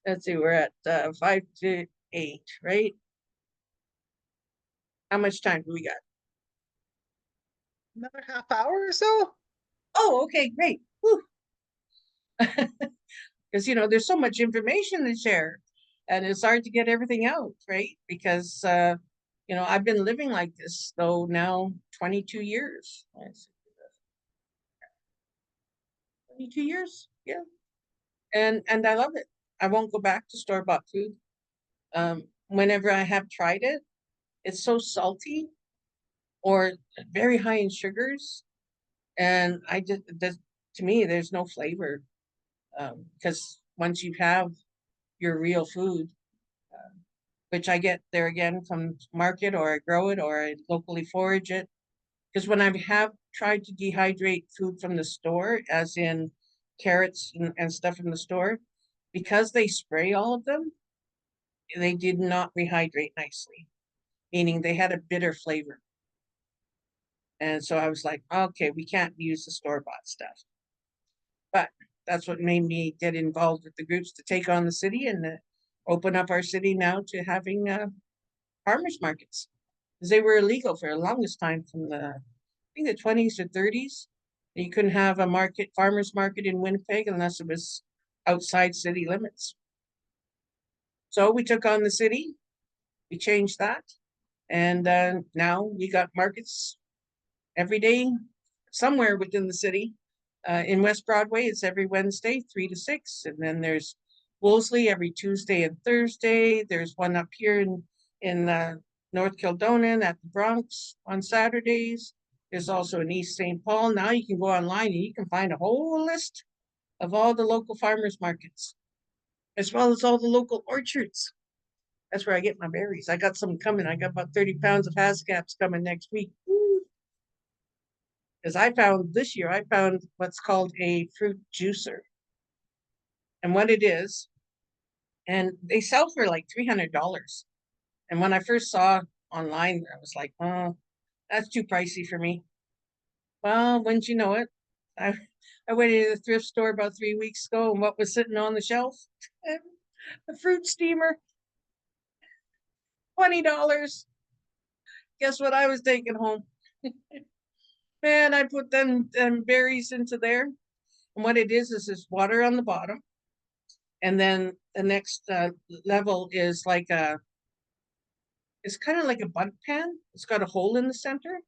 Let's see, we're at 5 to 8, right? How much time do we got? Another half hour or so? Oh, okay, great. Because there's so much information to share, and it's hard to get everything out, right? Because I've been living like this though now 22 years. 22 years, yeah. And I love it. I won't go back to store-bought food. Whenever I have tried it, it's so salty or very high in sugars, and to me, there's no flavor. Because once you have your real food, which I get there again from market, or I grow it, or I locally forage it. Because when I have tried to dehydrate food from the store, as in carrots and stuff from the store, because they spray all of them, they did not rehydrate nicely. meaning they had a bitter flavor. And so I was like, okay, we can't use the store-bought stuff. But that's what made me get involved with the groups to take on the city and open up our city now to having farmers markets. Because they were illegal for the longest time from I think the 20s or 30s. You couldn't have a farmers market in Winnipeg unless it was outside city limits. So we took on the city, we changed that, and now we got markets every day somewhere within the city. In West Broadway, it's every Wednesday, 3 to 6. And then there's Wolseley every Tuesday and Thursday. There's one up here in North Kildonan at the Bronx on Saturdays. There's also in East St. Paul. Now you can go online and you can find a whole list of all the local farmers markets, as well as all the local orchards. That's where I get my berries. I got some coming. I got about 30 pounds of Hascaps coming next week. Because this year, I found what's called a fruit juicer. And what it is, and they sell for like $300. And when I first saw online, I was like, oh, that's too pricey for me. Well, wouldn't you know it? I, I went into the thrift store about 3 weeks ago, and what was sitting on the shelf? A fruit steamer, $20. Guess what I was taking home? Man, I put them berries into there. And what it is water on the bottom. And then the next level is it's kind of like a bun pan. It's got a hole in the center.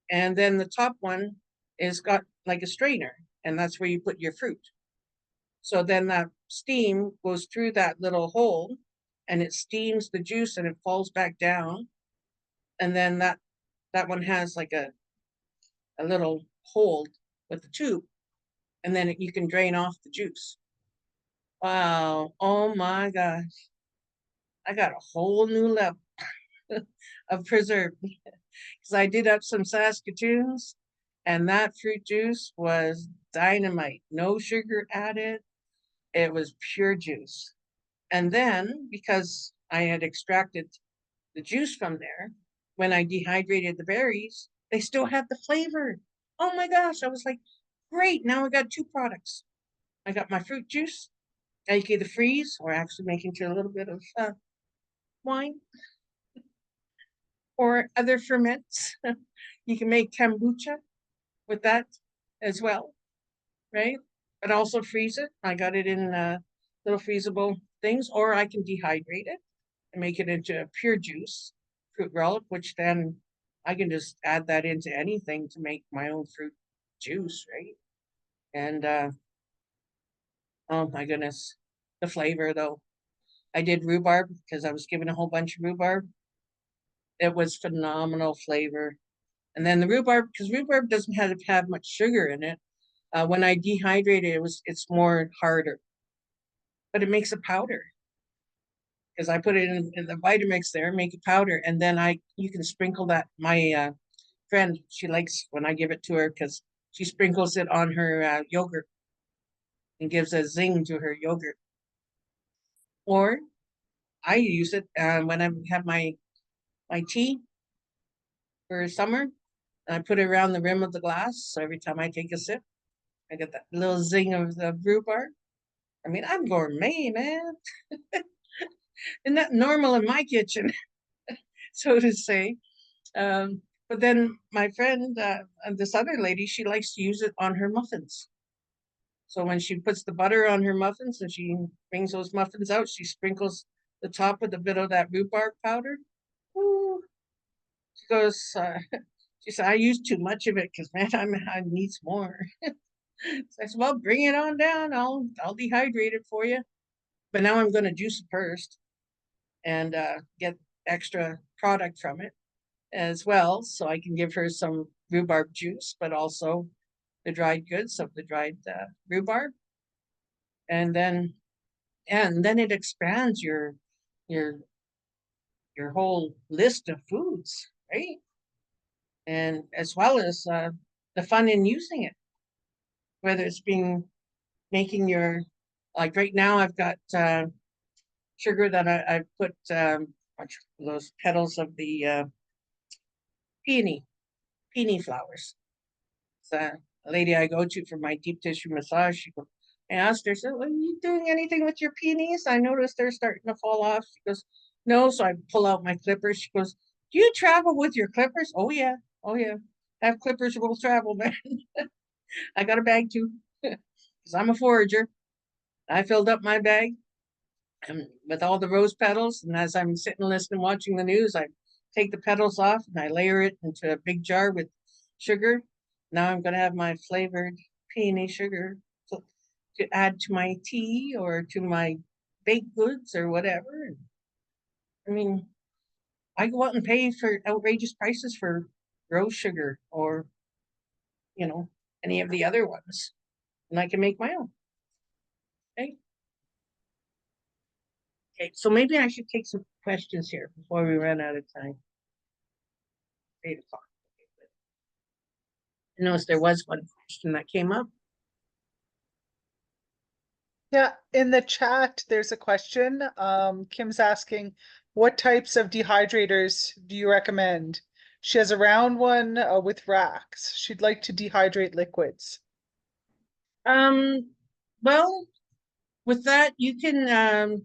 And then the top one is got like a strainer, and that's where you put your fruit. So then that steam goes through that little hole and it steams the juice and it falls back down. And then that one has like a little hole with the tube, and then you can drain off the juice. Wow. Oh my gosh. I got a whole new level of preserve because I did up some Saskatoons, and that fruit juice was dynamite. No sugar added. It was pure juice. And then because I had extracted the juice from there, when I dehydrated the berries, they still had the flavor. Oh my gosh. I was like, great. Now I got two products. I got my fruit juice. I can either freeze or actually make into a little bit of wine or other ferments. You can make kombucha with that as well, right? But also freeze it. I got it in little freezable things, or I can dehydrate it and make it into a pure juice, fruit relic, which then I can just add that into anything to make my own fruit juice, right? And oh my goodness, the flavor though. I did rhubarb because I was given a whole bunch of rhubarb. It was phenomenal flavor. And then the rhubarb, because rhubarb doesn't have much sugar in it. When I dehydrate it, it's more harder, but it makes a powder because I put it in the Vitamix there, make a powder, and then you can sprinkle that. My friend, she likes when I give it to her because she sprinkles it on her yogurt and gives a zing to her yogurt. Or I use it when I have my tea for summer. And I put it around the rim of the glass, so every time I take a sip, I get that little zing of the rhubarb. I mean, I'm gourmet, man. Isn't that normal in my kitchen, so to say? But then my friend, this other lady, she likes to use it on her muffins. So when she puts the butter on her muffins and she brings those muffins out, she sprinkles the top with a bit of that rhubarb powder. Ooh. She goes, she said, I use too much of it because man, I need more. So I said, well, bring it on down. I'll dehydrate it for you. But now I'm going to juice it first and get extra product from it as well. So I can give her some rhubarb juice, but also the dried goods of the dried rhubarb. And then it expands your whole list of foods, right? And as well as the fun in using it, whether it's making your, like right now I've got sugar that I put those petals of the peony flowers. So a lady I go to for my deep tissue massage, I asked her, so are you doing anything with your peonies? I noticed they're starting to fall off. She goes, no. So I pull out my clippers. She goes, do you travel with your clippers? Oh yeah. Oh yeah. Have clippers will travel, man. I got a bag too. Because I'm a forager. I filled up my bag with all the rose petals. And as I'm sitting listening, watching the news, I take the petals off and I layer it into a big jar with sugar. Now I'm going to have my flavored peony sugar to add to my tea or to my baked goods or whatever. I mean, I go out and pay for outrageous prices for rose sugar or, you know, any of the other ones, and I can make my own. Okay. Okay. So maybe I should take some questions here before we run out of time. 8 o'clock. I noticed there was one question that came up. Yeah, in the chat, there's a question. Kim's asking, what types of dehydrators do you recommend? She has a round one with racks. She'd like to dehydrate liquids. Um, well, with that, you can,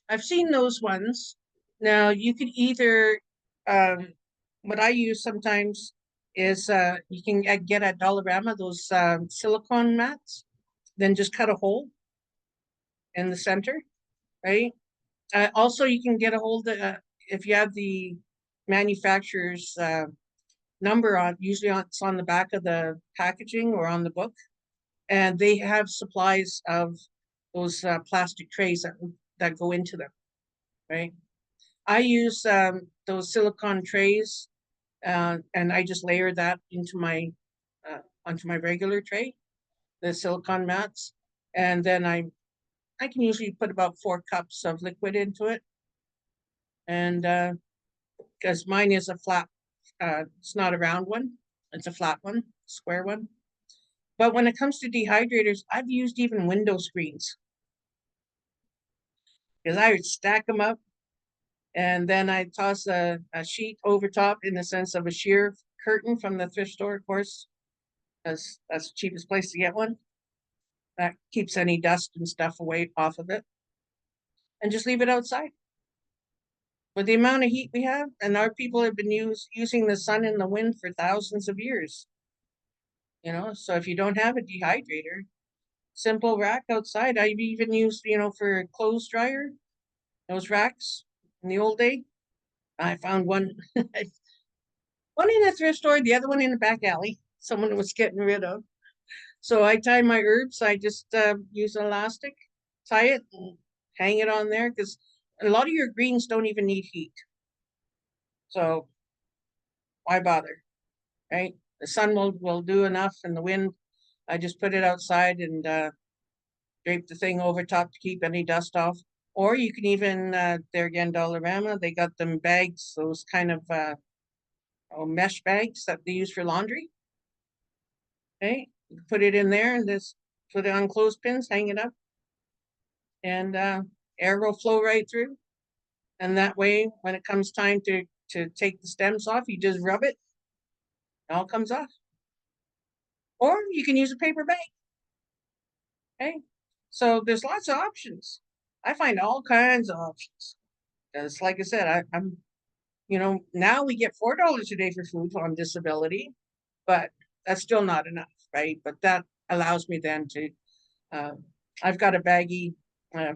I've seen those ones. Now you could either, what I use sometimes is you can get at Dollarama those silicone mats, then just cut a hole in the center, right? Also, you can get a hold of, if you have the manufacturer's number on, usually it's on the back of the packaging or on the book, and they have supplies of those plastic trays that go into them, right? I use those silicone trays, and I just layer that into my onto my regular tray, the silicone mats, and then I can usually put about 4 cups of liquid into it, and because mine is a flat, it's not a round one, it's a flat one, square one. But when it comes to dehydrators, I've used even window screens because I would stack them up and then I toss a sheet over top in the sense of a sheer curtain from the thrift store, of course, because that's the cheapest place to get one. That keeps any dust and stuff away off of it, and just leave it outside. With the amount of heat we have, and our people have been using the sun and the wind for thousands of years. So if you don't have a dehydrator, simple rack outside. I've even used, for a clothes dryer, those racks in the old day. I found one, one in the thrift store, the other one in the back alley. Someone was getting rid of. So I tie my herbs. I just use elastic, tie it, and hang it on there because a lot of your greens don't even need heat. So why bother, right? The sun will do enough, and the wind. I just put it outside and drape the thing over top to keep any dust off. Or you can even, there again, Dollarama, they got them bags, those kind of mesh bags that they use for laundry. Okay, you put it in there and just put it on clothespins, hang it up, and air will flow right through. And that way, when it comes time to take the stems off, you just rub it, it all comes off. Or you can use a paper bag. Okay, so there's lots of options. I find all kinds of options. Because like I said, I'm, now we get $4 a day for food on disability, but that's still not enough, right? But that allows me then to, I've got a baggie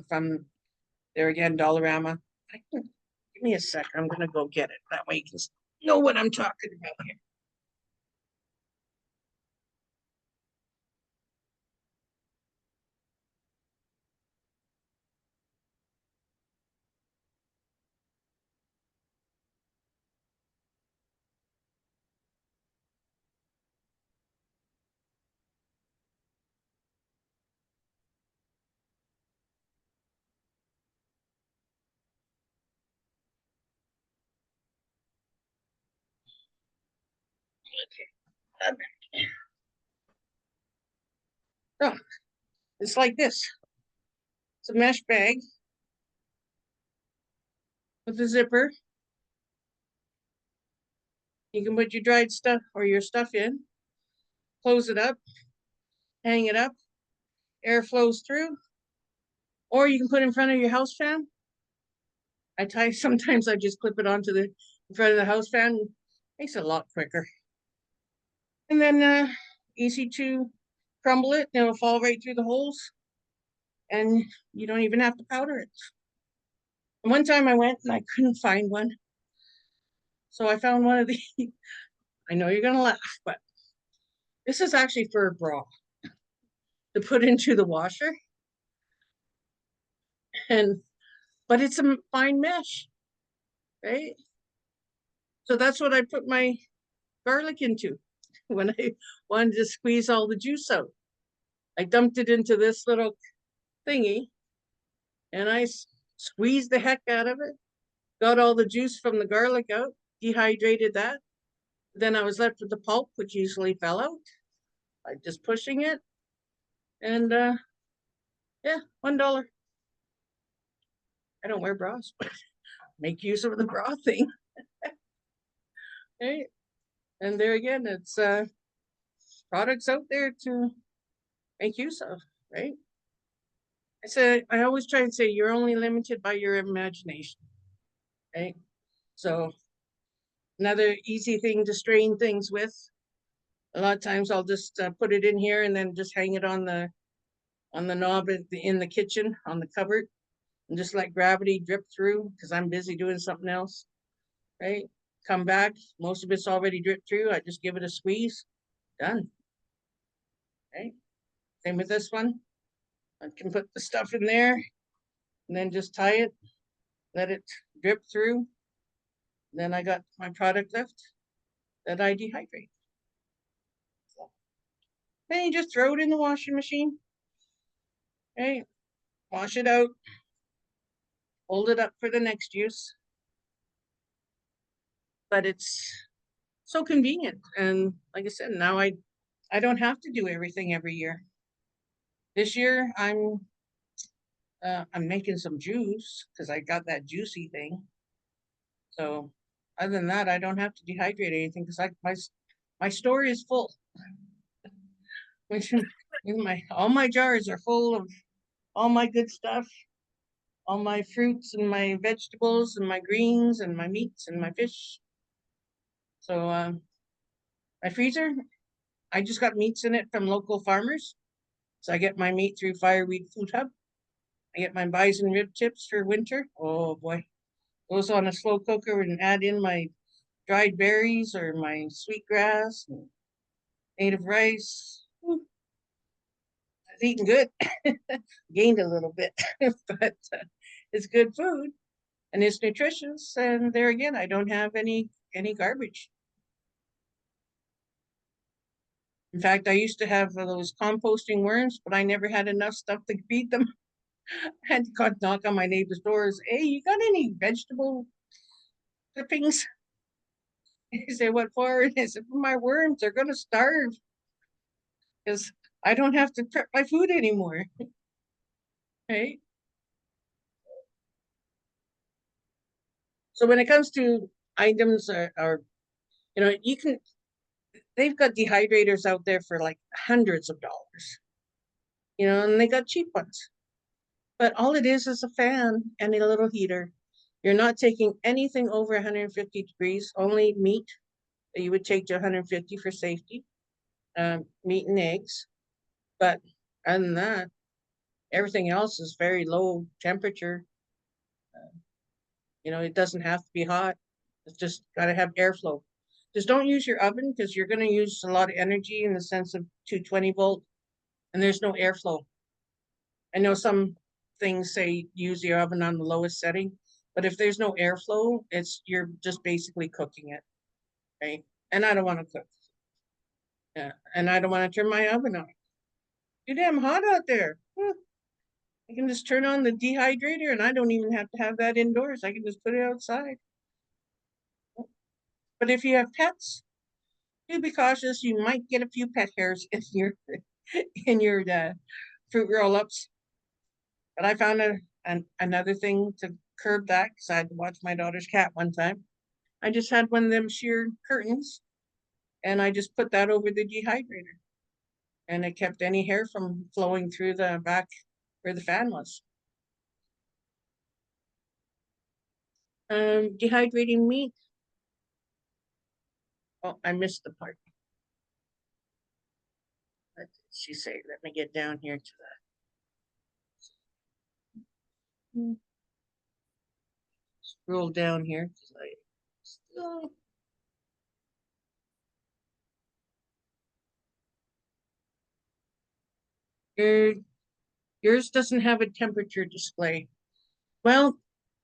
from there again, Dollarama. Give me a sec. I'm gonna go get it. That way you can know what I'm talking about here. Okay. So it's like this. It's a mesh bag. with the zipper. You can put your dried stuff or your stuff in, close it up, hang it up, air flows through, or you can put it in front of your house fan. Sometimes I just clip it onto the in front of the house fan. Makes it a lot quicker. And then easy to crumble it, and it'll fall right through the holes, and you don't even have to powder it. And one time I went and I couldn't find one. So I found one of the, I know you're gonna laugh, but this is actually for a bra to put into the washer. And but it's a fine mesh, right? So that's what I put my garlic into when I wanted to squeeze all the juice out. I dumped it into this little thingy and I squeezed the heck out of it, got all the juice from the garlic out, dehydrated that. Then I was left with the pulp, which usually fell out by just pushing it. And yeah, $1. I don't wear bras, but make use of the bra thing. Right? And there again, it's products out there to make use of, right? I always try and say you're only limited by your imagination, right? So another easy thing to strain things with. A lot of times I'll just put it in here and then just hang it on the knob in the kitchen on the cupboard and just let gravity drip through because I'm busy doing something else, right? Come back, most of it's already dripped through. I just give it a squeeze, done, right? Same with this one. I can put the stuff in there and then just tie it, let it drip through. Then I got my product left that I dehydrate. So, then you just throw it in the washing machine, right? Wash it out, hold it up for the next use. But it's so convenient. And like I said, now I don't have to do everything every year. This year I'm making some juice because I got that juicy thing. So other than that, I don't have to dehydrate anything because my store is full. All my jars are full of all my good stuff, all my fruits and my vegetables and my greens and my meats and my fish. So my freezer, I just got meats in it from local farmers. So I get my meat through Fireweed Food Hub. I get my bison rib tips for winter. Oh boy, goes on a slow cooker and add in my dried berries or my sweetgrass, and native rice. It's eating good. Gained a little bit, but it's good food and it's nutritious. And there again, I don't have any garbage. In fact, I used to have those composting worms, but I never had enough stuff to feed them. I had to knock on my neighbor's doors. Hey, you got any vegetable clippings? He said, what for? And I said, for my worms, they're going to starve because I don't have to prep my food anymore. Right? So when it comes to items you know, they've got dehydrators out there for like hundreds of dollars, you know, and they got cheap ones. But all it is a fan and a little heater. You're not taking anything over 150 degrees, only meat that you would take to 150 for safety, meat and eggs. But other than that, everything else is very low temperature. You know, it doesn't have to be hot. It's just got to have airflow. Just don't use your oven because you're going to use a lot of energy in the sense of 220 volt, and there's no airflow. I know some things say use your oven on the lowest setting, but if there's no airflow, you're just basically cooking it, right? And I don't want to cook. Yeah, and I don't want to turn my oven on. Too damn hot out there. I can just turn on the dehydrator and I don't even have to have that indoors. I can just put it outside. But if you have pets, do be cautious. You might get a few pet hairs in your fruit roll-ups. But I found another thing to curb that because I had to watch my daughter's cat one time. I just had one of them sheer curtains and I just put that over the dehydrator and it kept any hair from flowing through the back where the fan was. Dehydrating meat. Oh, I missed the part. What did she say? Let me get down here to that. Scroll down here because I still. Yours doesn't have a temperature display. Well,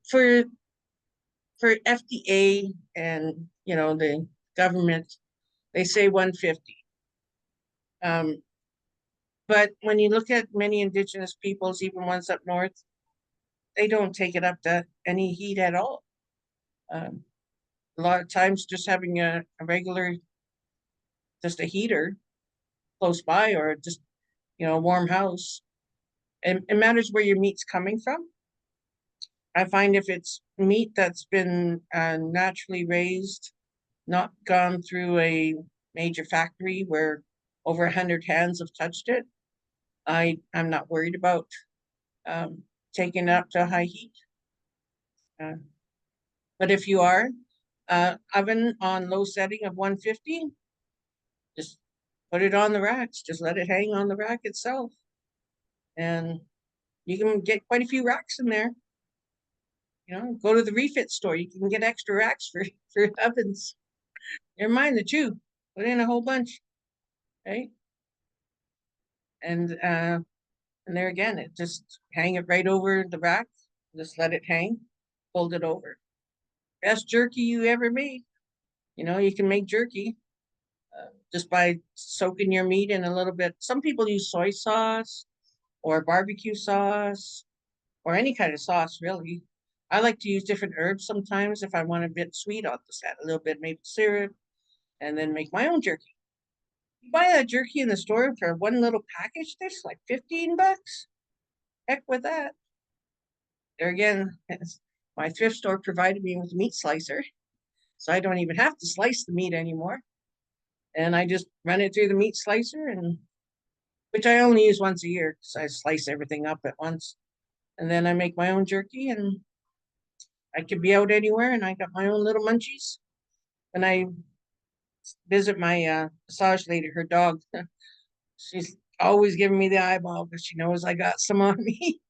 for FDA and the government, they say 150. But when you look at many indigenous peoples, even ones up north, they don't take it up to any heat at all. A lot of times just having a regular, just a heater close by or just, a warm house. And it matters where your meat's coming from. I find if it's meat that's been naturally raised, not gone through a major factory where over 100 hands have touched it, I'm not worried about taking it up to high heat. But if you are, oven on low setting of 150, just put it on the racks. Just let it hang on the rack itself. And you can get quite a few racks in there. Go to the refit store. You can get extra racks for ovens. Never mind the two. Put in a whole bunch, right? And there again, it just hang it right over the rack. Just let it hang. Fold it over. Best jerky you ever made. You can make jerky just by soaking your meat in a little bit. Some people use soy sauce or barbecue sauce or any kind of sauce, really. I like to use different herbs sometimes. If I want a bit sweet, I'll just add a little bit maple syrup and then make my own jerky. You buy that jerky in the store for one little package, there's like $15. Heck with that. There again, my thrift store provided me with a meat slicer, so I don't even have to slice the meat anymore. And I just run it through the meat slicer, and which I only use once a year because I slice everything up at once. And then I make my own jerky, and I could be out anywhere, and I got my own little munchies. And I visit my massage lady, her dog. She's always giving me the eyeball because she knows I got some on me.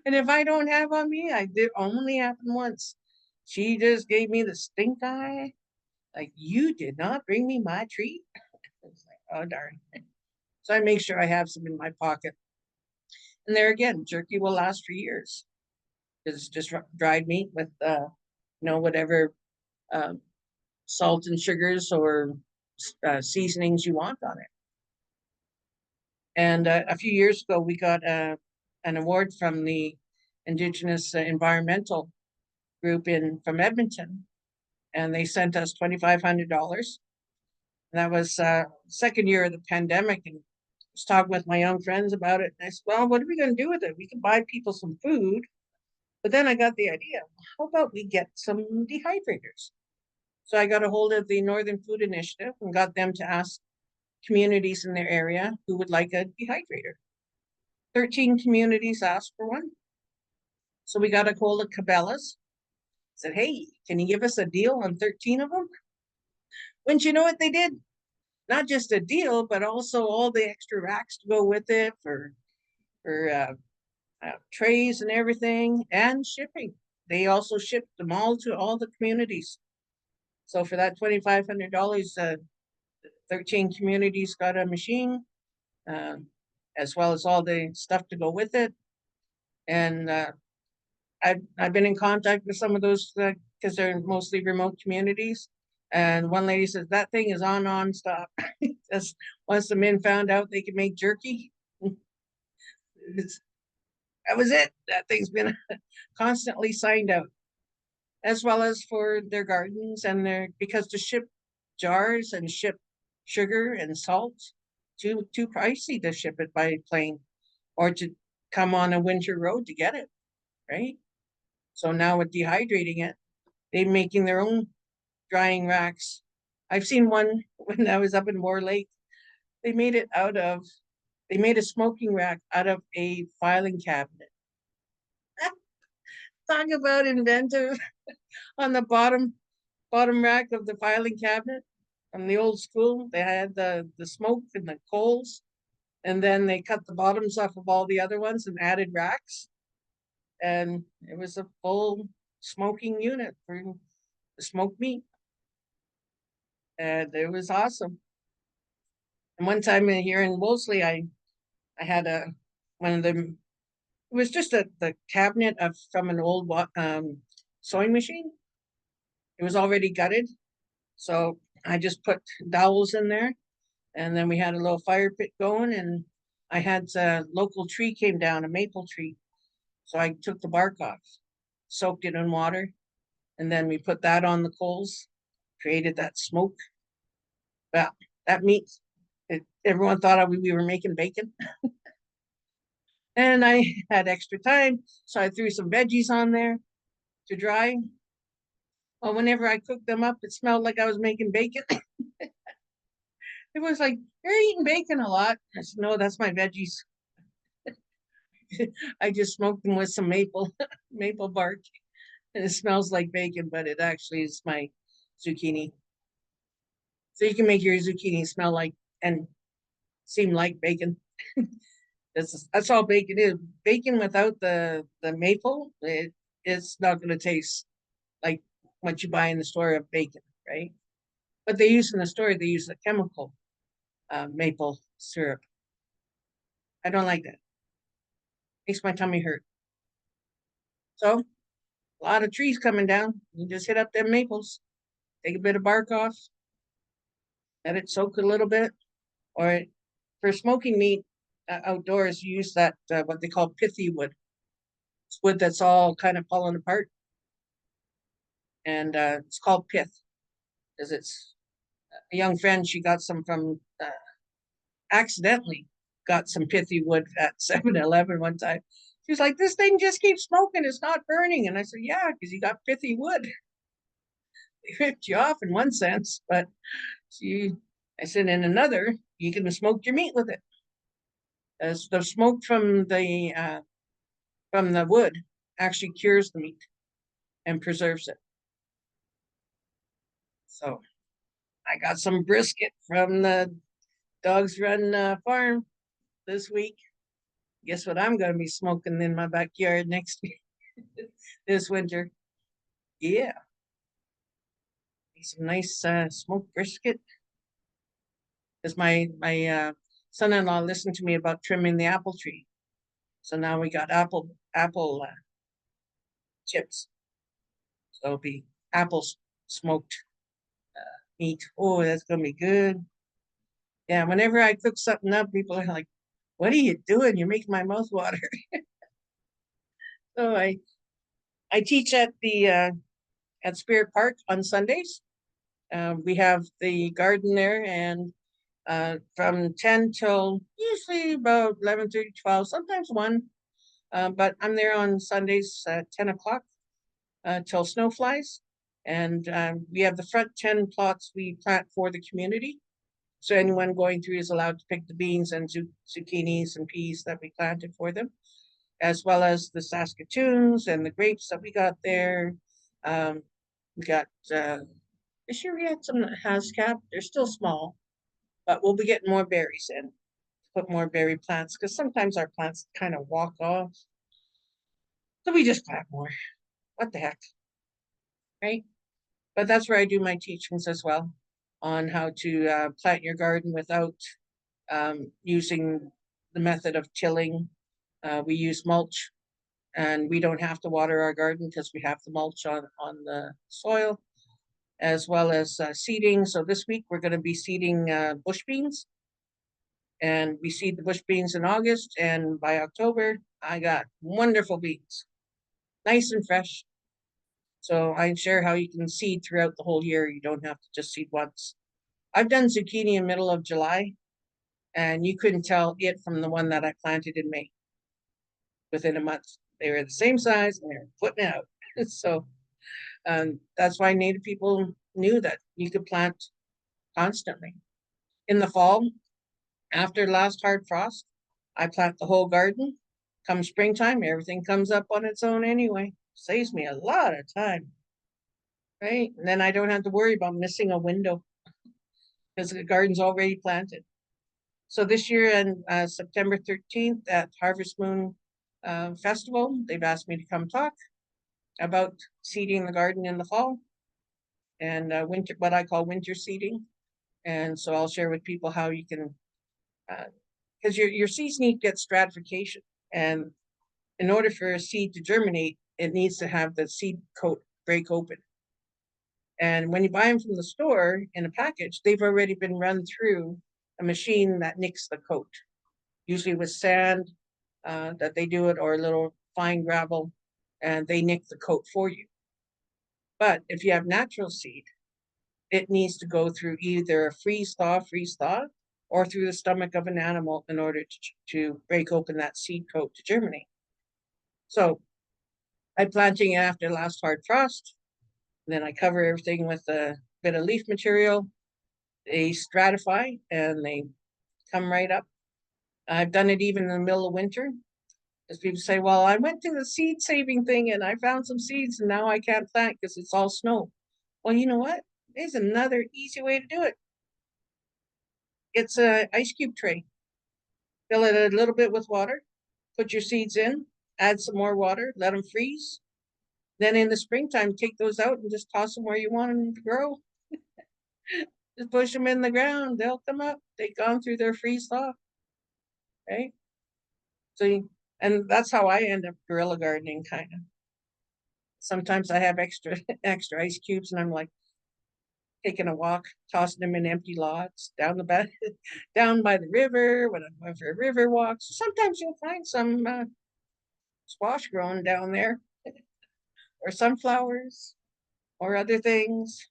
And if I don't have on me, I did only happen once. She just gave me the stink eye. Like, you did not bring me my treat. It's like, oh, darn. So I make sure I have some in my pocket. And there again, jerky will last for years. It's just dried meat with, whatever salt and sugars or seasonings you want on it. And a few years ago, we got an award from the Indigenous Environmental Group from Edmonton, and they sent us $2,500. That was second year of the pandemic, and I was talking with my young friends about it. And I said, well, what are we going to do with it? We can buy people some food. But then I got the idea, how about we get some dehydrators? So I got a hold of the Northern Food Initiative and got them to ask communities in their area who would like a dehydrator. 13 communities asked for one. So we got a hold of Cabela's. Said, hey, can you give us a deal on 13 of them? Wouldn't you know what they did? Not just a deal, but also all the extra racks to go with it for trays and everything, and shipping. They also shipped them all to all the communities. So for that $2,500, 13 communities got a machine, as well as all the stuff to go with it. And I've been in contact with some of those because they're mostly remote communities. And one lady says that thing is on nonstop. Just once the men found out they could make jerky, that was it. That thing's been constantly signed out, as well as for their gardens and because to ship jars and ship sugar and salt, too pricey to ship it by plane or to come on a winter road to get it, right? So now with dehydrating it, they're making their own drying racks. I've seen one when I was up in Moore Lake. They made it out of, they made a smoking rack out of a filing cabinet. Talk about inventive. On the bottom rack of the filing cabinet from the old school, they had the smoke and the coals, and then they cut the bottoms off of all the other ones and added racks, and it was a full smoking unit for the smoked meat, and it was awesome. And one time here in Wolseley, I had a one of them. It was just the cabinet of from an old sewing machine. It was already gutted, so I just put dowels in there, and then we had a little fire pit going, and I had a local tree came down, a maple tree. So I took the bark off, soaked it in water, and then we put that on the coals, created that smoke. Well, that meat, everyone thought we were making bacon. And I had extra time, so I threw some veggies on there to dry. Well, whenever I cooked them up, it smelled like I was making bacon. It was like, you're eating bacon a lot. I said, no, that's my veggies. I just smoked them with some maple bark, and it smells like bacon, but it actually is my zucchini. So you can make your zucchini smell like and seem like bacon. That's all bacon is. Bacon without the maple, it's not going to taste like what you buy in the store of bacon, right? But they use in the store, they use the chemical maple syrup. I don't like that. Makes my tummy hurt. So a lot of trees coming down. You just hit up them maples, take a bit of bark off, let it soak a little bit. Or for smoking meat outdoors, you use that what they call pithy wood. It's wood that's all kind of falling apart, and it's called pith because it's a young friend. She got some from accidentally got some pithy wood at 7-Eleven one time. She was like, "This thing just keeps smoking. It's not burning." And I said, "Yeah, because you got pithy wood. They ripped you off in one sense, but she." I said, in another, you can smoke your meat with it. As the smoke from the wood actually cures the meat and preserves it. So I got some brisket from the Dogs Run farm this week. Guess what I'm going to be smoking in my backyard next week, this winter. Yeah, some nice smoked brisket. Because my son-in-law listened to me about trimming the apple tree, so now we got apple chips. So it'll be apple smoked meat. Oh, that's gonna be good. Yeah, whenever I cook something up, people are like, "What are you doing? You're making my mouth water." So I teach at the at Spirit Park on Sundays. We have the garden there, and from 10 till usually about 11:30, 12, sometimes 1. But I'm there on Sundays at 10 o'clock till snow flies. And we have the front 10 plots we plant for the community. So anyone going through is allowed to pick the beans and zucchinis and peas that we planted for them, as well as the Saskatoons and the grapes that we got there. We got, this year we had some Hascap. They're still small, but we'll be getting more berries in, put more berry plants, because sometimes our plants kind of walk off. So we just plant more. What the heck, right? But that's where I do my teachings as well on how to plant your garden without using the method of tilling. We use mulch, and we don't have to water our garden because we have the mulch on the soil, as well as seeding. So this week we're going to be seeding bush beans, and we seed the bush beans in August, and by October I got wonderful beans, nice and fresh. So I share how you can seed throughout the whole year. You don't have to just seed once. I've done zucchini in middle of July, and you couldn't tell it from the one that I planted in May. Within a month, they were the same size and they were putting out. So that's why Native people knew that you could plant constantly. In the fall, after last hard frost, I plant the whole garden. Come springtime, everything comes up on its own anyway. Saves me a lot of time, right? And then I don't have to worry about missing a window because the garden's already planted. So this year on September 13th at Harvest Moon Festival, they've asked me to come talk about seeding the garden in the fall and winter, what I call winter seeding. And so I'll share with people how you can, because your seeds need to get stratification. And in order for a seed to germinate, it needs to have the seed coat break open. And when you buy them from the store in a package, they've already been run through a machine that nicks the coat, usually with sand that they do it, or a little fine gravel, and they nick the coat for you. But if you have natural seed, it needs to go through either a freeze thaw, or through the stomach of an animal in order to break open that seed coat to germinate. So I'm planting it after last hard frost. Then I cover everything with a bit of leaf material. They stratify and they come right up. I've done it even in the middle of winter. Because people say, well, I went to the seed saving thing and I found some seeds and now I can't plant because it's all snow. Well, you know what? There's another easy way to do it. It's an ice cube tray. Fill it a little bit with water, put your seeds in, add some more water, let them freeze. Then in the springtime, take those out and just toss them where you want them to grow. Just push them in the ground, they'll come up. They've gone through their freeze thaw, right? So, and that's how I end up guerrilla gardening, kind of. Sometimes I have extra ice cubes, and I'm like taking a walk, tossing them in empty lots down the back, down by the river when I'm going for a river walk. So sometimes you'll find some squash growing down there, or sunflowers, or other things.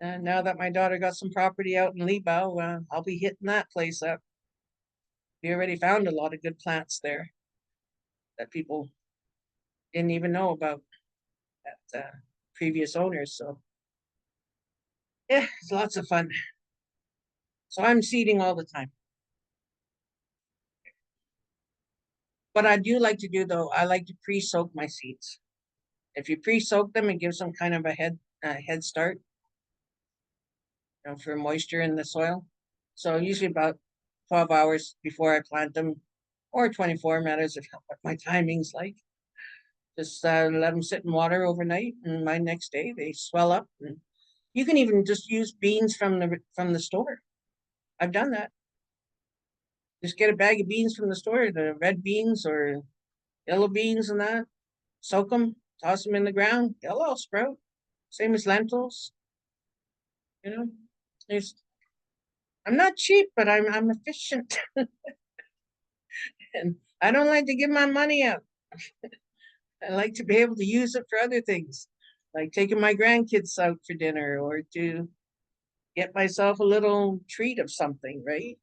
And now that my daughter got some property out in Lebow, I'll be hitting that place up. We already found a lot of good plants there that people didn't even know about at previous owners. So yeah, it's lots of fun. So I'm seeding all the time. What I do like to do though, I like to pre-soak my seeds. If you pre-soak them, it gives them kind of a head start, for moisture in the soil. So usually about 12 hours before I plant them, or 24, matters of what my timing's like. Just let them sit in water overnight, and my next day they swell up. And you can even just use beans from the store. I've done that. Just get a bag of beans from the store, the red beans or yellow beans and that. Soak them, toss them in the ground. They'll all sprout. Same as lentils. You know, there's. I'm not cheap, but I'm efficient, and I don't like to give my money out. I like to be able to use it for other things, like taking my grandkids out for dinner or to get myself a little treat of something, right?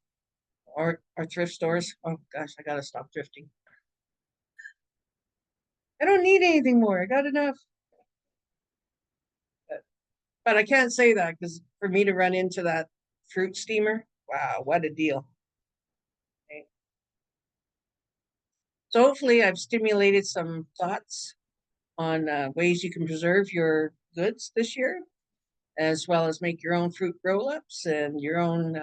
Or thrift stores. Oh gosh, I gotta stop thrifting. I don't need anything more. I got enough. But I can't say that because for me to run into that fruit steamer, wow, what a deal. Okay. So hopefully I've stimulated some thoughts on ways you can preserve your goods this year, as well as make your own fruit roll-ups and your own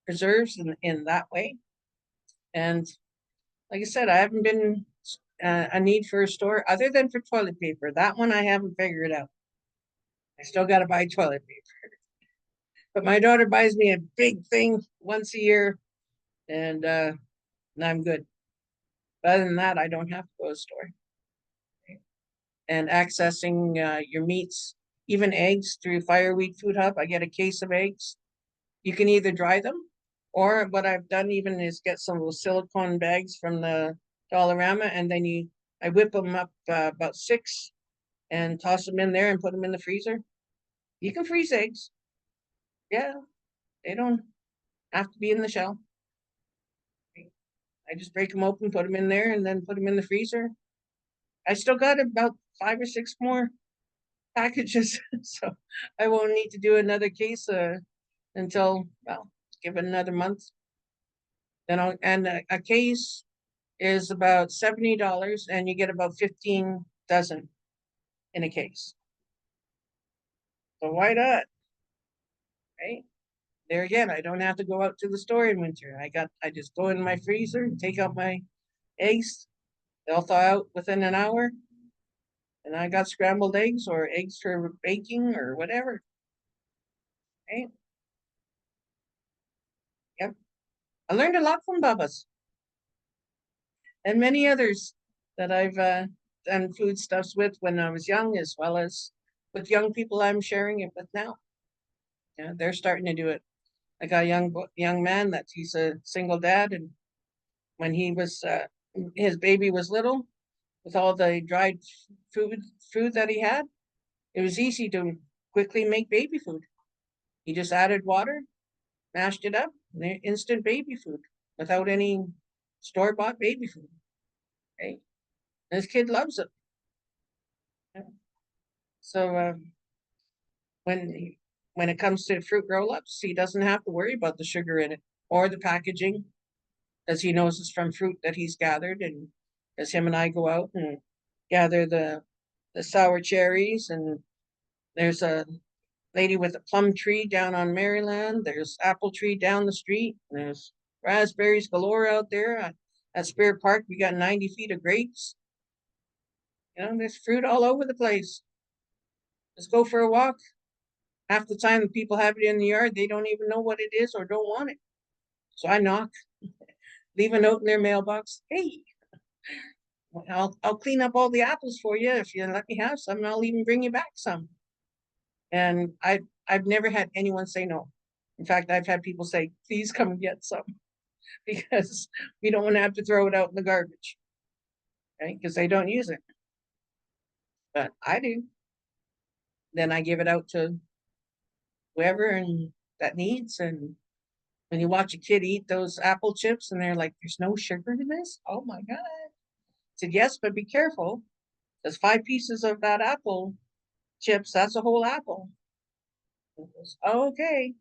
preserves in that way. And like I said, I haven't been a need for a store other than for toilet paper. That one I haven't figured out. I still got to buy toilet paper. But my daughter buys me a big thing once a year, and I'm good. But other than that, I don't have to go to the store. And accessing your meats, even eggs through Fireweed Food Hub. I get a case of eggs. You can either dry them, or what I've done even is get some of those silicone bags from the Dollarama, and then I whip them up about 6 and toss them in there and put them in the freezer. You can freeze eggs. Yeah, they don't have to be in the shell. I just break them open, put them in there, and then put them in the freezer. I still got about 5 or 6 more packages. So I won't need to do another case until, well, give it another month. Then and a case is about $70 and you get about 15 dozen in a case. So why not? Right? There again, I don't have to go out to the store in winter. I just go in my freezer, take out my eggs, they'll thaw out within an hour, and I got scrambled eggs or eggs for baking or whatever. Right? Yep. I learned a lot from Bubba's and many others that I've done foodstuffs with when I was young, as well as with young people I'm sharing it with now. Yeah, they're starting to do it. I got a young man that he's a single dad, and when he was his baby was little, with all the dried food that he had, it was easy to quickly make baby food. He just added water, mashed it up, and instant baby food without any store-bought baby food. Right? This kid loves it. So when when it comes to fruit roll-ups, he doesn't have to worry about the sugar in it or the packaging, because he knows it's from fruit that he's gathered. And as him and I go out and gather the sour cherries, and there's a lady with a plum tree down on Maryland. There's apple tree down the street. There's raspberries galore out there. At Spirit Park, we got 90 feet of grapes. You know, there's fruit all over the place. Just go for a walk. Half the time, the people have it in the yard, they don't even know what it is or don't want it. So I knock, leave a note in their mailbox. Hey, I'll clean up all the apples for you if you let me have some, and I'll even bring you back some. And I've never had anyone say no. In fact, I've had people say, please come and get some, because we don't want to have to throw it out in the garbage, right? Because they don't use it. But I do. Then I give it out to whoever and that needs. And when you watch a kid eat those apple chips and they're like, there's no sugar in this? Oh my God. I said, yes, but be careful. There's 5 pieces of that apple chips. That's a whole apple. Goes, oh, okay.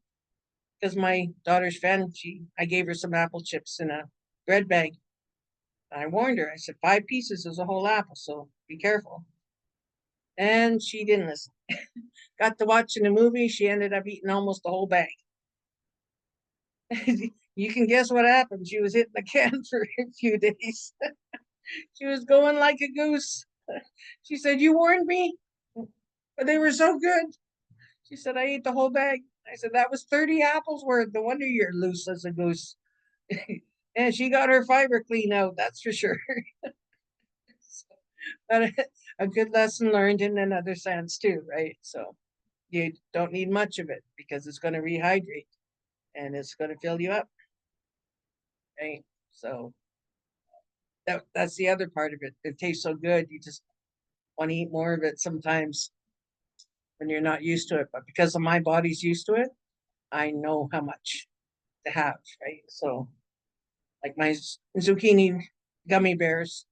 Because my daughter's friend, I gave her some apple chips in a bread bag. I warned her. I said, 5 pieces is a whole apple, so be careful. And she didn't listen. Got to watching the movie. She ended up eating almost the whole bag. You can guess what happened. She was hitting the can for a few days. She was going like a goose. She said, you warned me, but they were so good. She said, I ate the whole bag. I said, that was 30 apples worth. No wonder you're loose as a goose. And she got her fiber clean out, that's for sure. But a good lesson learned in another sense too, right? So you don't need much of it because it's going to rehydrate and it's going to fill you up. Right? So that's the other part of it. It tastes so good, you just want to eat more of it sometimes when you're not used to it. But because of my body's used to it, I know how much to have, right? So like my zucchini gummy bears,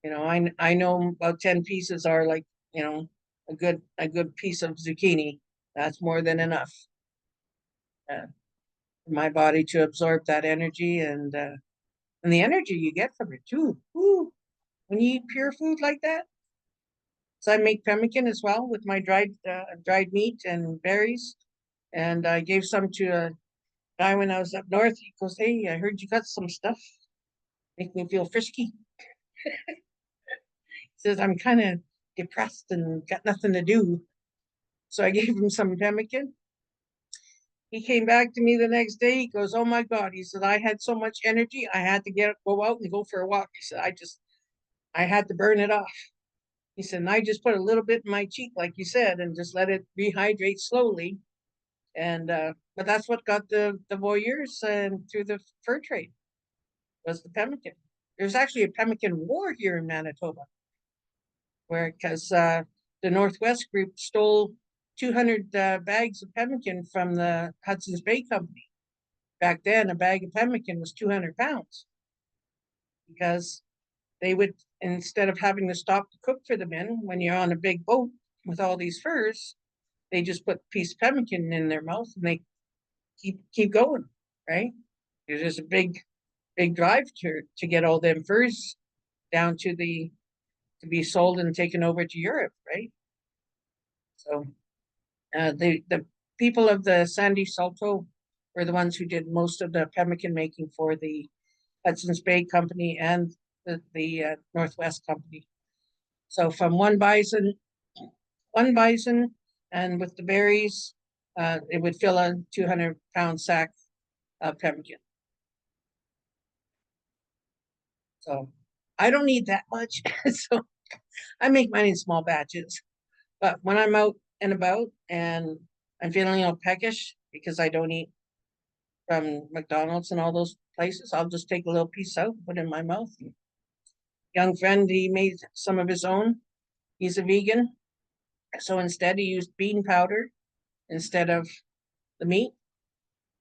you know, I know about 10 pieces are like, you know, a good piece of zucchini. That's more than enough for my body to absorb that energy, and the energy you get from it too. Ooh, when you eat pure food like that. So I make pemmican as well with my dried meat and berries, and I gave some to a guy when I was up north. He goes, "Hey, I heard you got some stuff. Make me feel frisky." He says, "I'm kind of depressed and got nothing to do." So I gave him some pemmican. He came back to me the next day. He goes, "Oh my God." He said, "I had so much energy. I had to go out and go for a walk." He said, I had to burn it off." He said, "And I just put a little bit in my cheek, like you said, and just let it rehydrate slowly." And but that's what got the voyeurs through the fur trade, was the pemmican. There's actually a pemmican war here in Manitoba, where because the Northwest group stole 200 bags of pemmican from the Hudson's Bay Company. Back then, a bag of pemmican was 200 pounds, because they would, instead of having to stop to cook for the men when you're on a big boat with all these furs, they just put a piece of pemmican in their mouth and they keep going, right? There's a big drive to get all them furs down to be sold and taken over to Europe, right? So the people of the Sandy Salto were the ones who did most of the pemmican making for the Hudson's Bay Company and the Northwest Company. So from one bison, and with the berries, it would fill a 200-pound sack of pemmican. So I don't need that much, so I make mine in small batches. But when I'm out and about and I'm feeling a little peckish because I don't eat from McDonald's and all those places, I'll just take a little piece out, put it in my mouth. Young friend, he made some of his own. He's a vegan. So instead he used bean powder instead of the meat.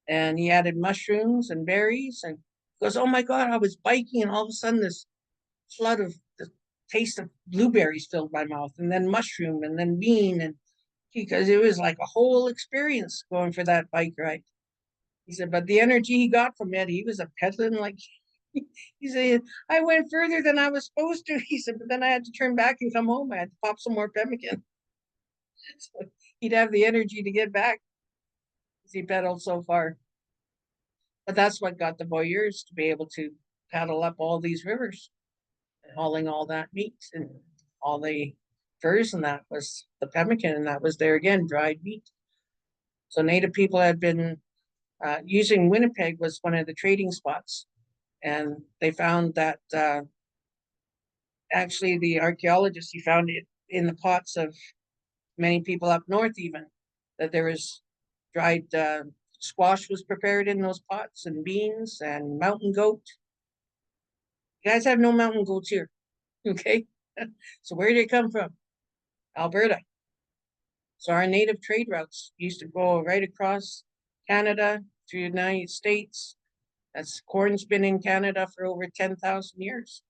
And he added mushrooms and berries and goes, oh my God, I was biking and all of a sudden this flood of the taste of blueberries filled my mouth, and then mushroom and then bean. And because it was like a whole experience going for that bike ride. He said, but the energy he got from it, he was a peddling like, he said, I went further than I was supposed to. He said, but then I had to turn back and come home. I had to pop some more pemmican. So he'd have the energy to get back because he pedaled so far. But that's what got the voyeurs to be able to paddle up all these rivers, hauling all that meat and all the furs, and that was the pemmican, and that was there again, dried meat. So Native people had been using Winnipeg was one of the trading spots, and they found that actually the archaeologists, he found it in the pots of many people up north, even that there was dried squash was prepared in those pots, and beans and mountain goat. You guys have no mountain goats here, okay? So where did it come from? Alberta. So our native trade routes used to go right across Canada through the United States. That's corn's been in Canada for over 10,000 years.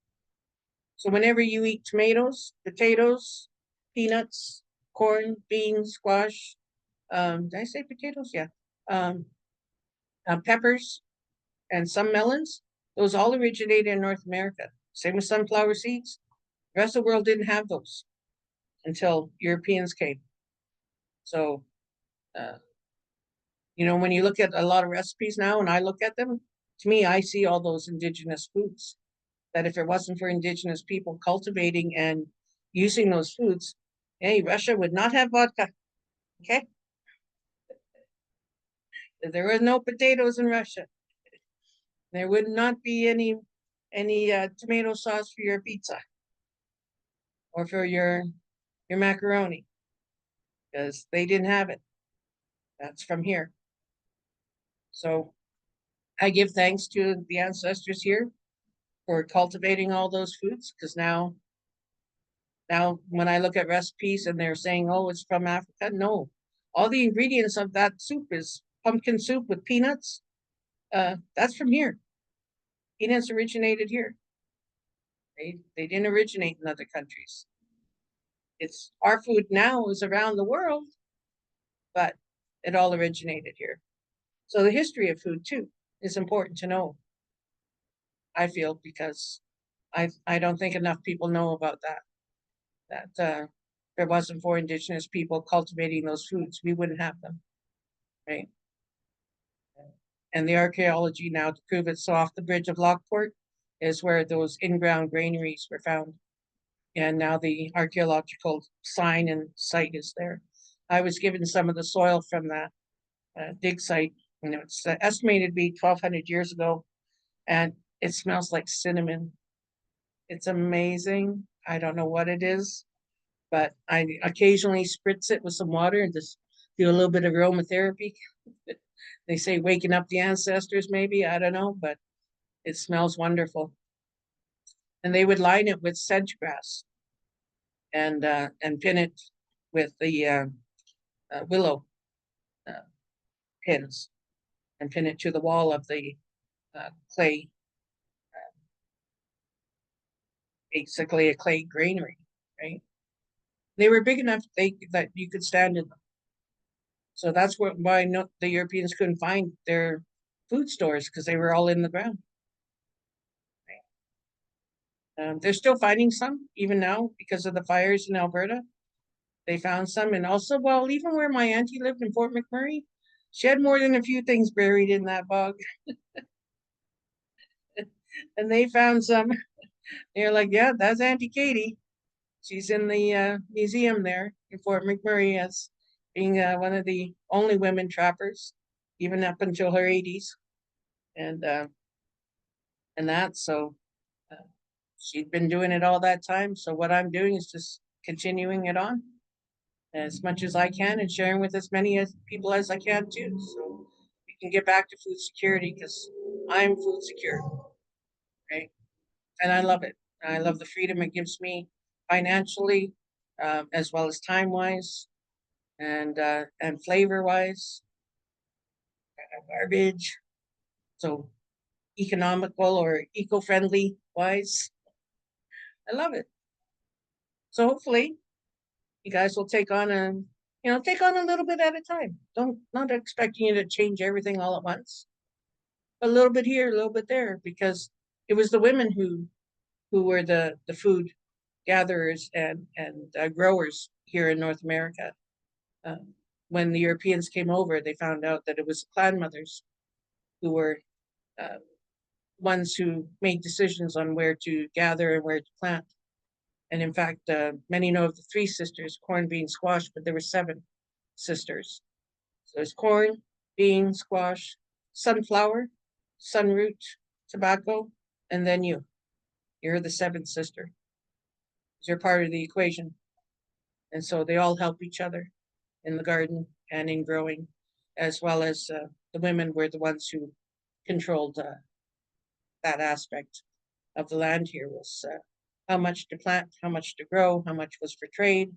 So whenever you eat tomatoes, potatoes, peanuts, corn, beans, squash, did I say potatoes? Yeah. Peppers and some melons, those all originated in North America. Same with sunflower seeds. The rest of the world didn't have those until Europeans came. So, you know, when you look at a lot of recipes now, and I look at them, to me, I see all those indigenous foods. That if it wasn't for indigenous people cultivating and using those foods, hey, Russia would not have vodka. Okay, there were no potatoes in Russia. There would not be any tomato sauce for your pizza or for your macaroni because they didn't have it. That's from here. So I give thanks to the ancestors here for cultivating all those foods, because now when I look at recipes and they're saying, oh, it's from Africa, no. All the ingredients of that soup is pumpkin soup with peanuts. That's from here. Peanuts originated here. They didn't originate in other countries. It's our food now is around the world, but it all originated here. So the history of food too is important to know, I feel, because I don't think enough people know about that. That if it wasn't for Indigenous people cultivating those foods, we wouldn't have them, right? And the archaeology now to prove it. So off the bridge of Lockport is where those in-ground granaries were found. And now the archaeological sign and site is there. I was given some of the soil from that dig site, and it's estimated to be 1,200 years ago, and it smells like cinnamon. It's amazing. I don't know what it is, but I occasionally spritz it with some water and just do a little bit of aromatherapy. They say waking up the ancestors, maybe, I don't know, but it smells wonderful. And they would line it with sedge grass and pin it with the willow pins and pin it to the wall of the clay basically a clay granary, right? They were big enough that you could stand in them. So that's why no, the Europeans couldn't find their food stores because they were all in the ground. They're still finding some even now because of the fires in Alberta. They found some, and also, well, even where my auntie lived in Fort McMurray, she had more than a few things buried in that bog, and they found some. They're like, yeah, that's Auntie Katie. She's in the museum there in Fort McMurray as being one of the only women trappers, even up until her 80s, and that. So uh, she'd been doing it all that time. So what I'm doing is just continuing it on as much as I can and sharing with as many as people as I can too. So we can get back to food security because I'm food secure, right? And I love it. I love the freedom it gives me financially, as well as time wise and flavor wise, garbage. So economical or eco friendly wise, I love it. So hopefully you guys will take on a little bit at a time. Don't not expecting you to change everything all at once. A little bit here, a little bit there, because it was the women who were the food gatherers and growers here in North America. Um, when the Europeans came over, they found out that it was clan mothers who were uh, ones who made decisions on where to gather and where to plant. And in fact, many know of the three sisters, corn, bean, squash, but there were seven sisters. So there's corn, bean, squash, sunflower, sunroot, tobacco, and then you. You're the seventh sister. You're part of the equation. And so they all help each other in the garden and in growing, as well as the women were the ones who controlled that aspect of the land here was how much to plant, how much to grow, how much was for trade.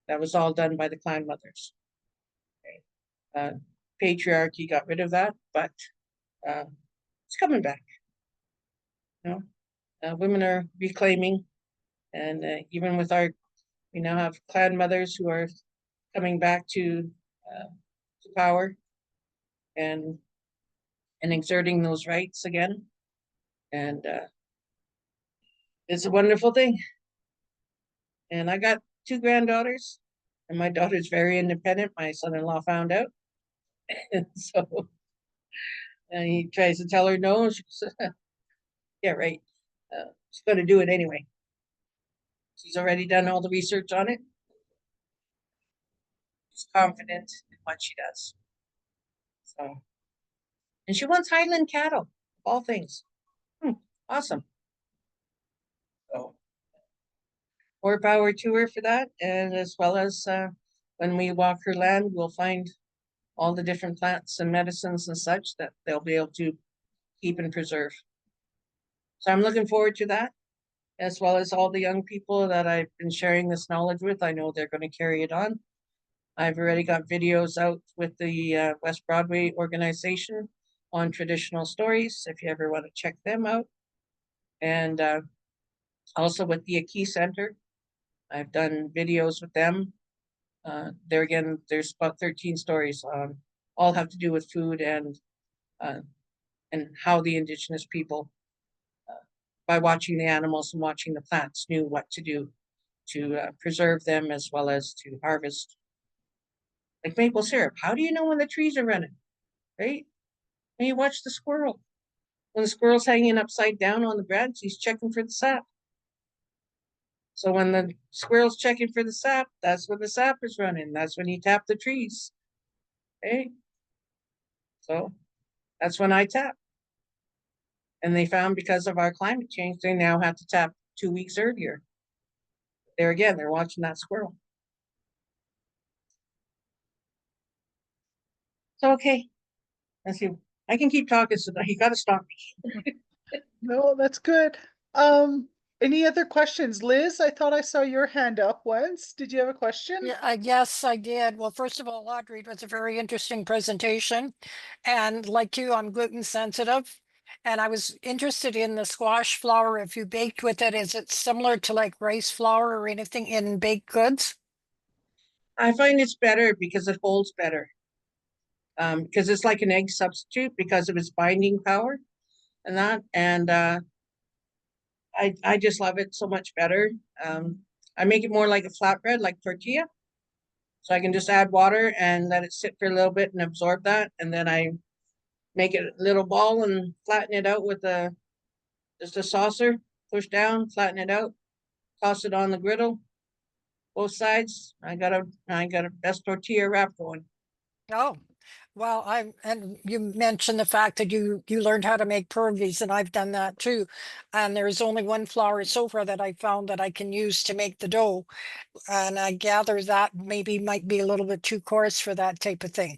That was all done by the clan mothers. Okay. Patriarchy got rid of that, but uh, it's coming back. You know, women are reclaiming, and even with we now have clan mothers who are coming back to power and exerting those rights again, and it's a wonderful thing. And I got two granddaughters, and my daughter's very independent. My son-in-law found out, and so and he tries to tell her no. She says, "Yeah, right. She's going to do it anyway. She's already done all the research on it. She's confident in what she does. So, and she wants Highland cattle, of all things. Hmm, awesome. So, more power to her for that, and as well as when we walk her land, we'll find all the different plants and medicines and such that they'll be able to keep and preserve. So I'm looking forward to that, as well as all the young people that I've been sharing this knowledge with. I know they're going to carry it on. I've already got videos out with the West Broadway organization on traditional stories, if you ever want to check them out. And also with the Aki Center, I've done videos with them. There again, there's about 13 stories on all have to do with food uh, and how the Indigenous people, by watching the animals and watching the plants, knew what to do to preserve them as well as to harvest. Like maple syrup, how do you know when the trees are running, right? When you watch the squirrel. When the squirrel's hanging upside down on the branch, he's checking for the sap. So when the squirrel's checking for the sap, that's when the sap is running. That's when you tap the trees. Okay. So that's when I tap. And they found because of our climate change, they now have to tap 2 weeks earlier. There again, they're watching that squirrel. So okay. Let's see. I can keep talking, so you gotta stop me. No, that's good. Any other questions? Liz, I thought I saw your hand up once. Did you have a question? Yeah, I guess I did. Well, first of all, Audrey, it was a very interesting presentation. And like you, I'm gluten sensitive. And I was interested in the squash flour. If you baked with it, is it similar to like rice flour or anything in baked goods? I find it's better because it holds better. Because it's like an egg substitute because of its binding power and that. And I just love it so much better. I make it more like a flatbread, like tortilla. So I can just add water and let it sit for a little bit and absorb that. And then I make it a little ball and flatten it out with just a saucer, push down, flatten it out, toss it on the griddle, both sides. I got a best tortilla wrap going. Oh, well, and you mentioned the fact that you learned how to make pierogies, and I've done that too. And there's only one flour so far that I found that I can use to make the dough. And I gather that maybe might be a little bit too coarse for that type of thing.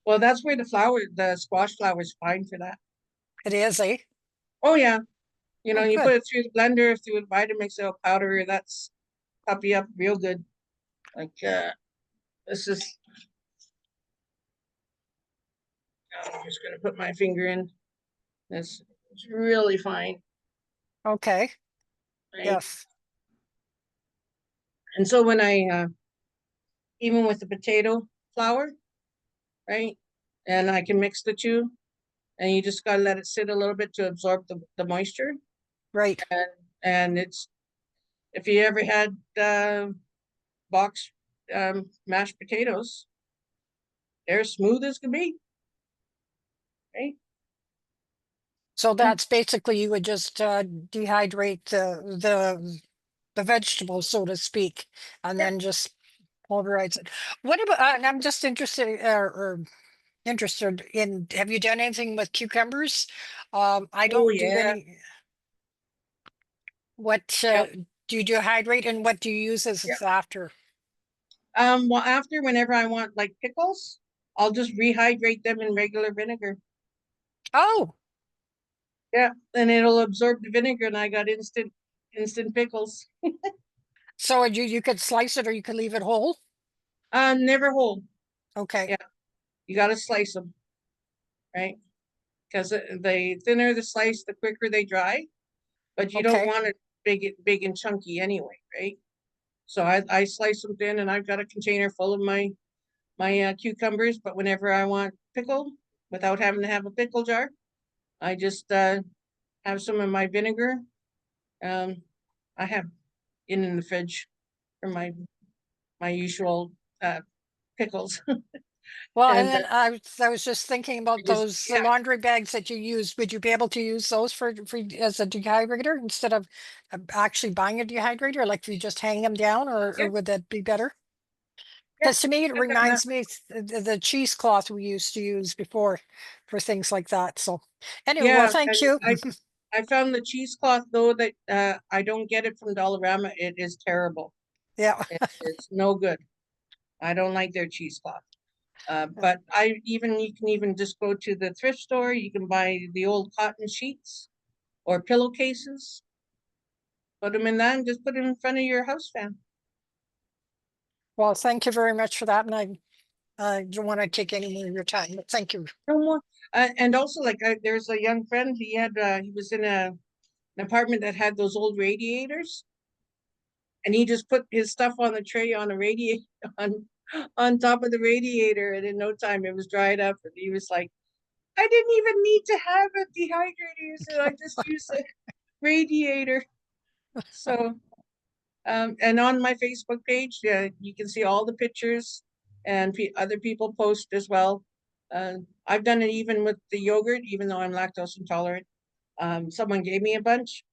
Well, that's where the squash flour is fine for that. It is, eh? Oh yeah, Oh, you good. put it through the blender, through the Vitamix powder. That's puppy up real good. Like this is. I'm just gonna put my finger in. It's really fine, Okay. right? Yes. And so when I even with the potato flour, right? And I can mix the two, and you just gotta let it sit a little bit to absorb the moisture. Right. And it's if you ever had box mashed potatoes, they're smooth as can be, right? So that's basically you would just dehydrate the vegetables, so to speak, and Yep. then just pulverize it. What about, and I'm just interested or interested in, have you done anything with cucumbers? I Oh don't do yeah. any. What Yep. do you dehydrate and what do you use Yep. as after? Well, after whenever I want like pickles, I'll just rehydrate them in regular vinegar. Oh, Yeah, and it'll absorb the vinegar, and I got instant pickles. so you could slice it or you could leave it whole. Never whole. Okay. Yeah, you got to slice them, right? Because the thinner the slice, the quicker they dry. But you don't Okay. want it big and chunky anyway, right? So I slice them thin, and I've got a container full of my cucumbers. But whenever I want pickle, without having to have a pickle jar, I just have some of my vinegar. Um, I have in the fridge for my usual pickles, Well, and and then I was just thinking I about just those yeah laundry bags that you use. Would you be able to use those for as a dehydrator instead of actually buying a dehydrator? Like if you just hang them down, or yeah would that be better? yeah. Because to me, it I've done that. reminds me the cheesecloth we used to use before for things like that. So anyway, well, Yeah, thank and you. I found the cheesecloth though that I don't get it from Dollarama. It is terrible. Yeah. It's no good. I don't like their cheesecloth. But you can even just go to the thrift store. You can buy the old cotton sheets or pillowcases. Put them in that and just put them in front of your house fan. Well, thank you very much for that. And I don't want to take any more of your time, but thank you. No more. And also, like, there's a young friend. He was in an apartment that had those old radiators, and he just put his stuff on the tray on a radiator on top of the radiator, and in no time it was dried up. And he was like, "I didn't even need to have a dehydrator, so I just used a radiator." So, and on my Facebook page, yeah, you can see all the pictures, and other people post as well. I've done it even with the yogurt, even though I'm lactose intolerant. Someone gave me a bunch,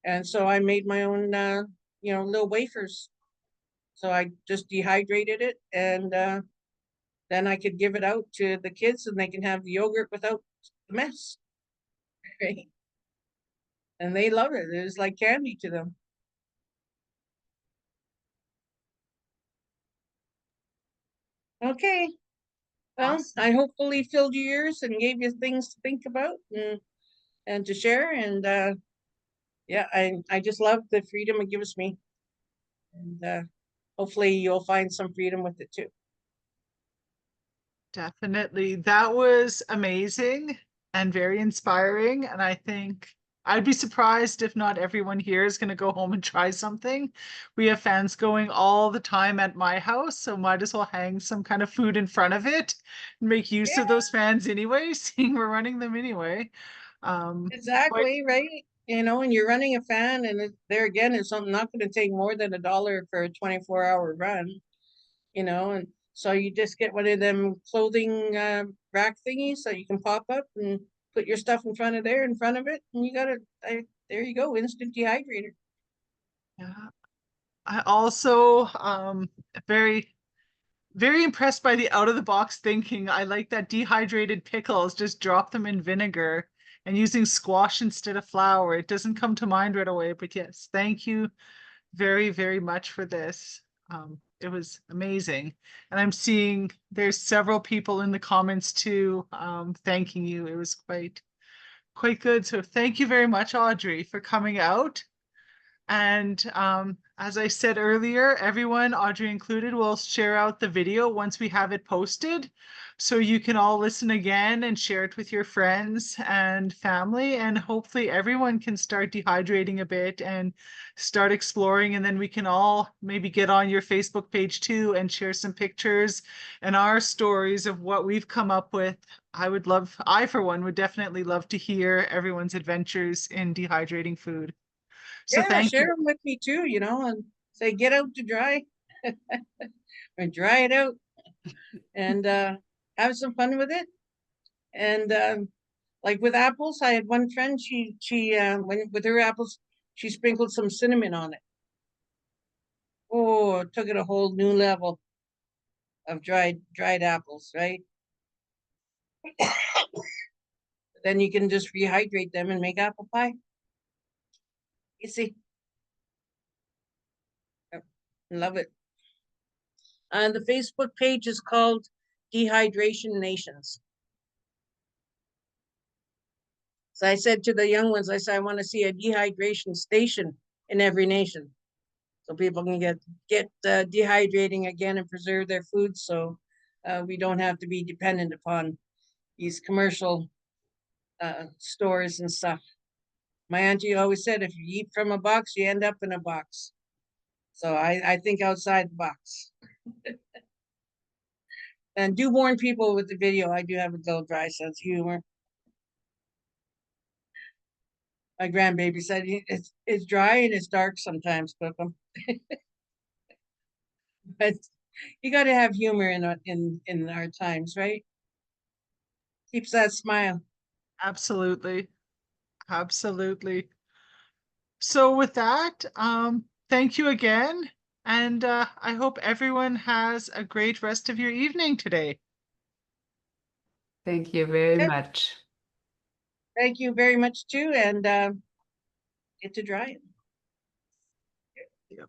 and so I made my own, little wafers. So I just dehydrated it, and then I could give it out to the kids, and they can have the yogurt without the mess, right? And they love it. It was like candy to them. Okay. Well, Awesome. I hopefully filled your ears and gave you things to think about and to share. And yeah, I just love the freedom it gives me. And hopefully you'll find some freedom with it too. Definitely. That was amazing. and very inspiring. And I think I'd be surprised if not everyone here is going to go home and try something. We have fans going all the time at my house, so might as well hang some kind of food in front of it and make use of Yeah. those fans anyway, seeing we're running them anyway. Quite Exactly, right? You know, and you're running a fan, and there again, it's not going to take more than $1 for a 24-hour run, you know, and so you just get one of them clothing rack thingies so you can pop up and put your stuff in front of it, and you got it. There you go, instant dehydrator. yeah. I also very very impressed by the out of the box thinking. I like that dehydrated pickles, just drop them in vinegar and using squash instead of flour. It doesn't come to mind right away, but yes, thank you very, very much for this. It was amazing. And I'm seeing there's several people in the comments too, thanking you. It was quite good. So thank you very much, Audrey, for coming out. And as I said earlier, everyone, Audrey included, will share out the video once we have it posted. So you can all listen again and share it with your friends and family. And hopefully everyone can start dehydrating a bit and start exploring. And then we can all maybe get on your Facebook page too and share some pictures and our stories of what we've come up with. I for one would definitely love to hear everyone's adventures in dehydrating food. So Yeah, thank you. share them with me too, you know, and say get out to dry or dry it out and have some fun with it. And like with apples, I had one friend. She when with her apples, she sprinkled some cinnamon on it. Oh, it took it a whole new level of dried apples, right? Then you can just rehydrate them and make apple pie. You see, Yep. Love it. And the Facebook page is called Dehydration Nations. So I said to the young ones, I said, I want to see a dehydration station in every nation, so people can get dehydrating again and preserve their food. So we don't have to be dependent upon these commercial stores and stuff. My auntie always said, if you eat from a box, you end up in a box. So I think outside the box. And do warn people with the video, I do have a little dry sense of humor. My grandbaby said it's dry and it's dark sometimes, cook them. But you got to have humor in our times, right? Keeps that smile. Absolutely. Absolutely. So with that, thank you again. And I hope everyone has a great rest of your evening today. Thank you very Yep. much. Thank you very much too, and get to dry it.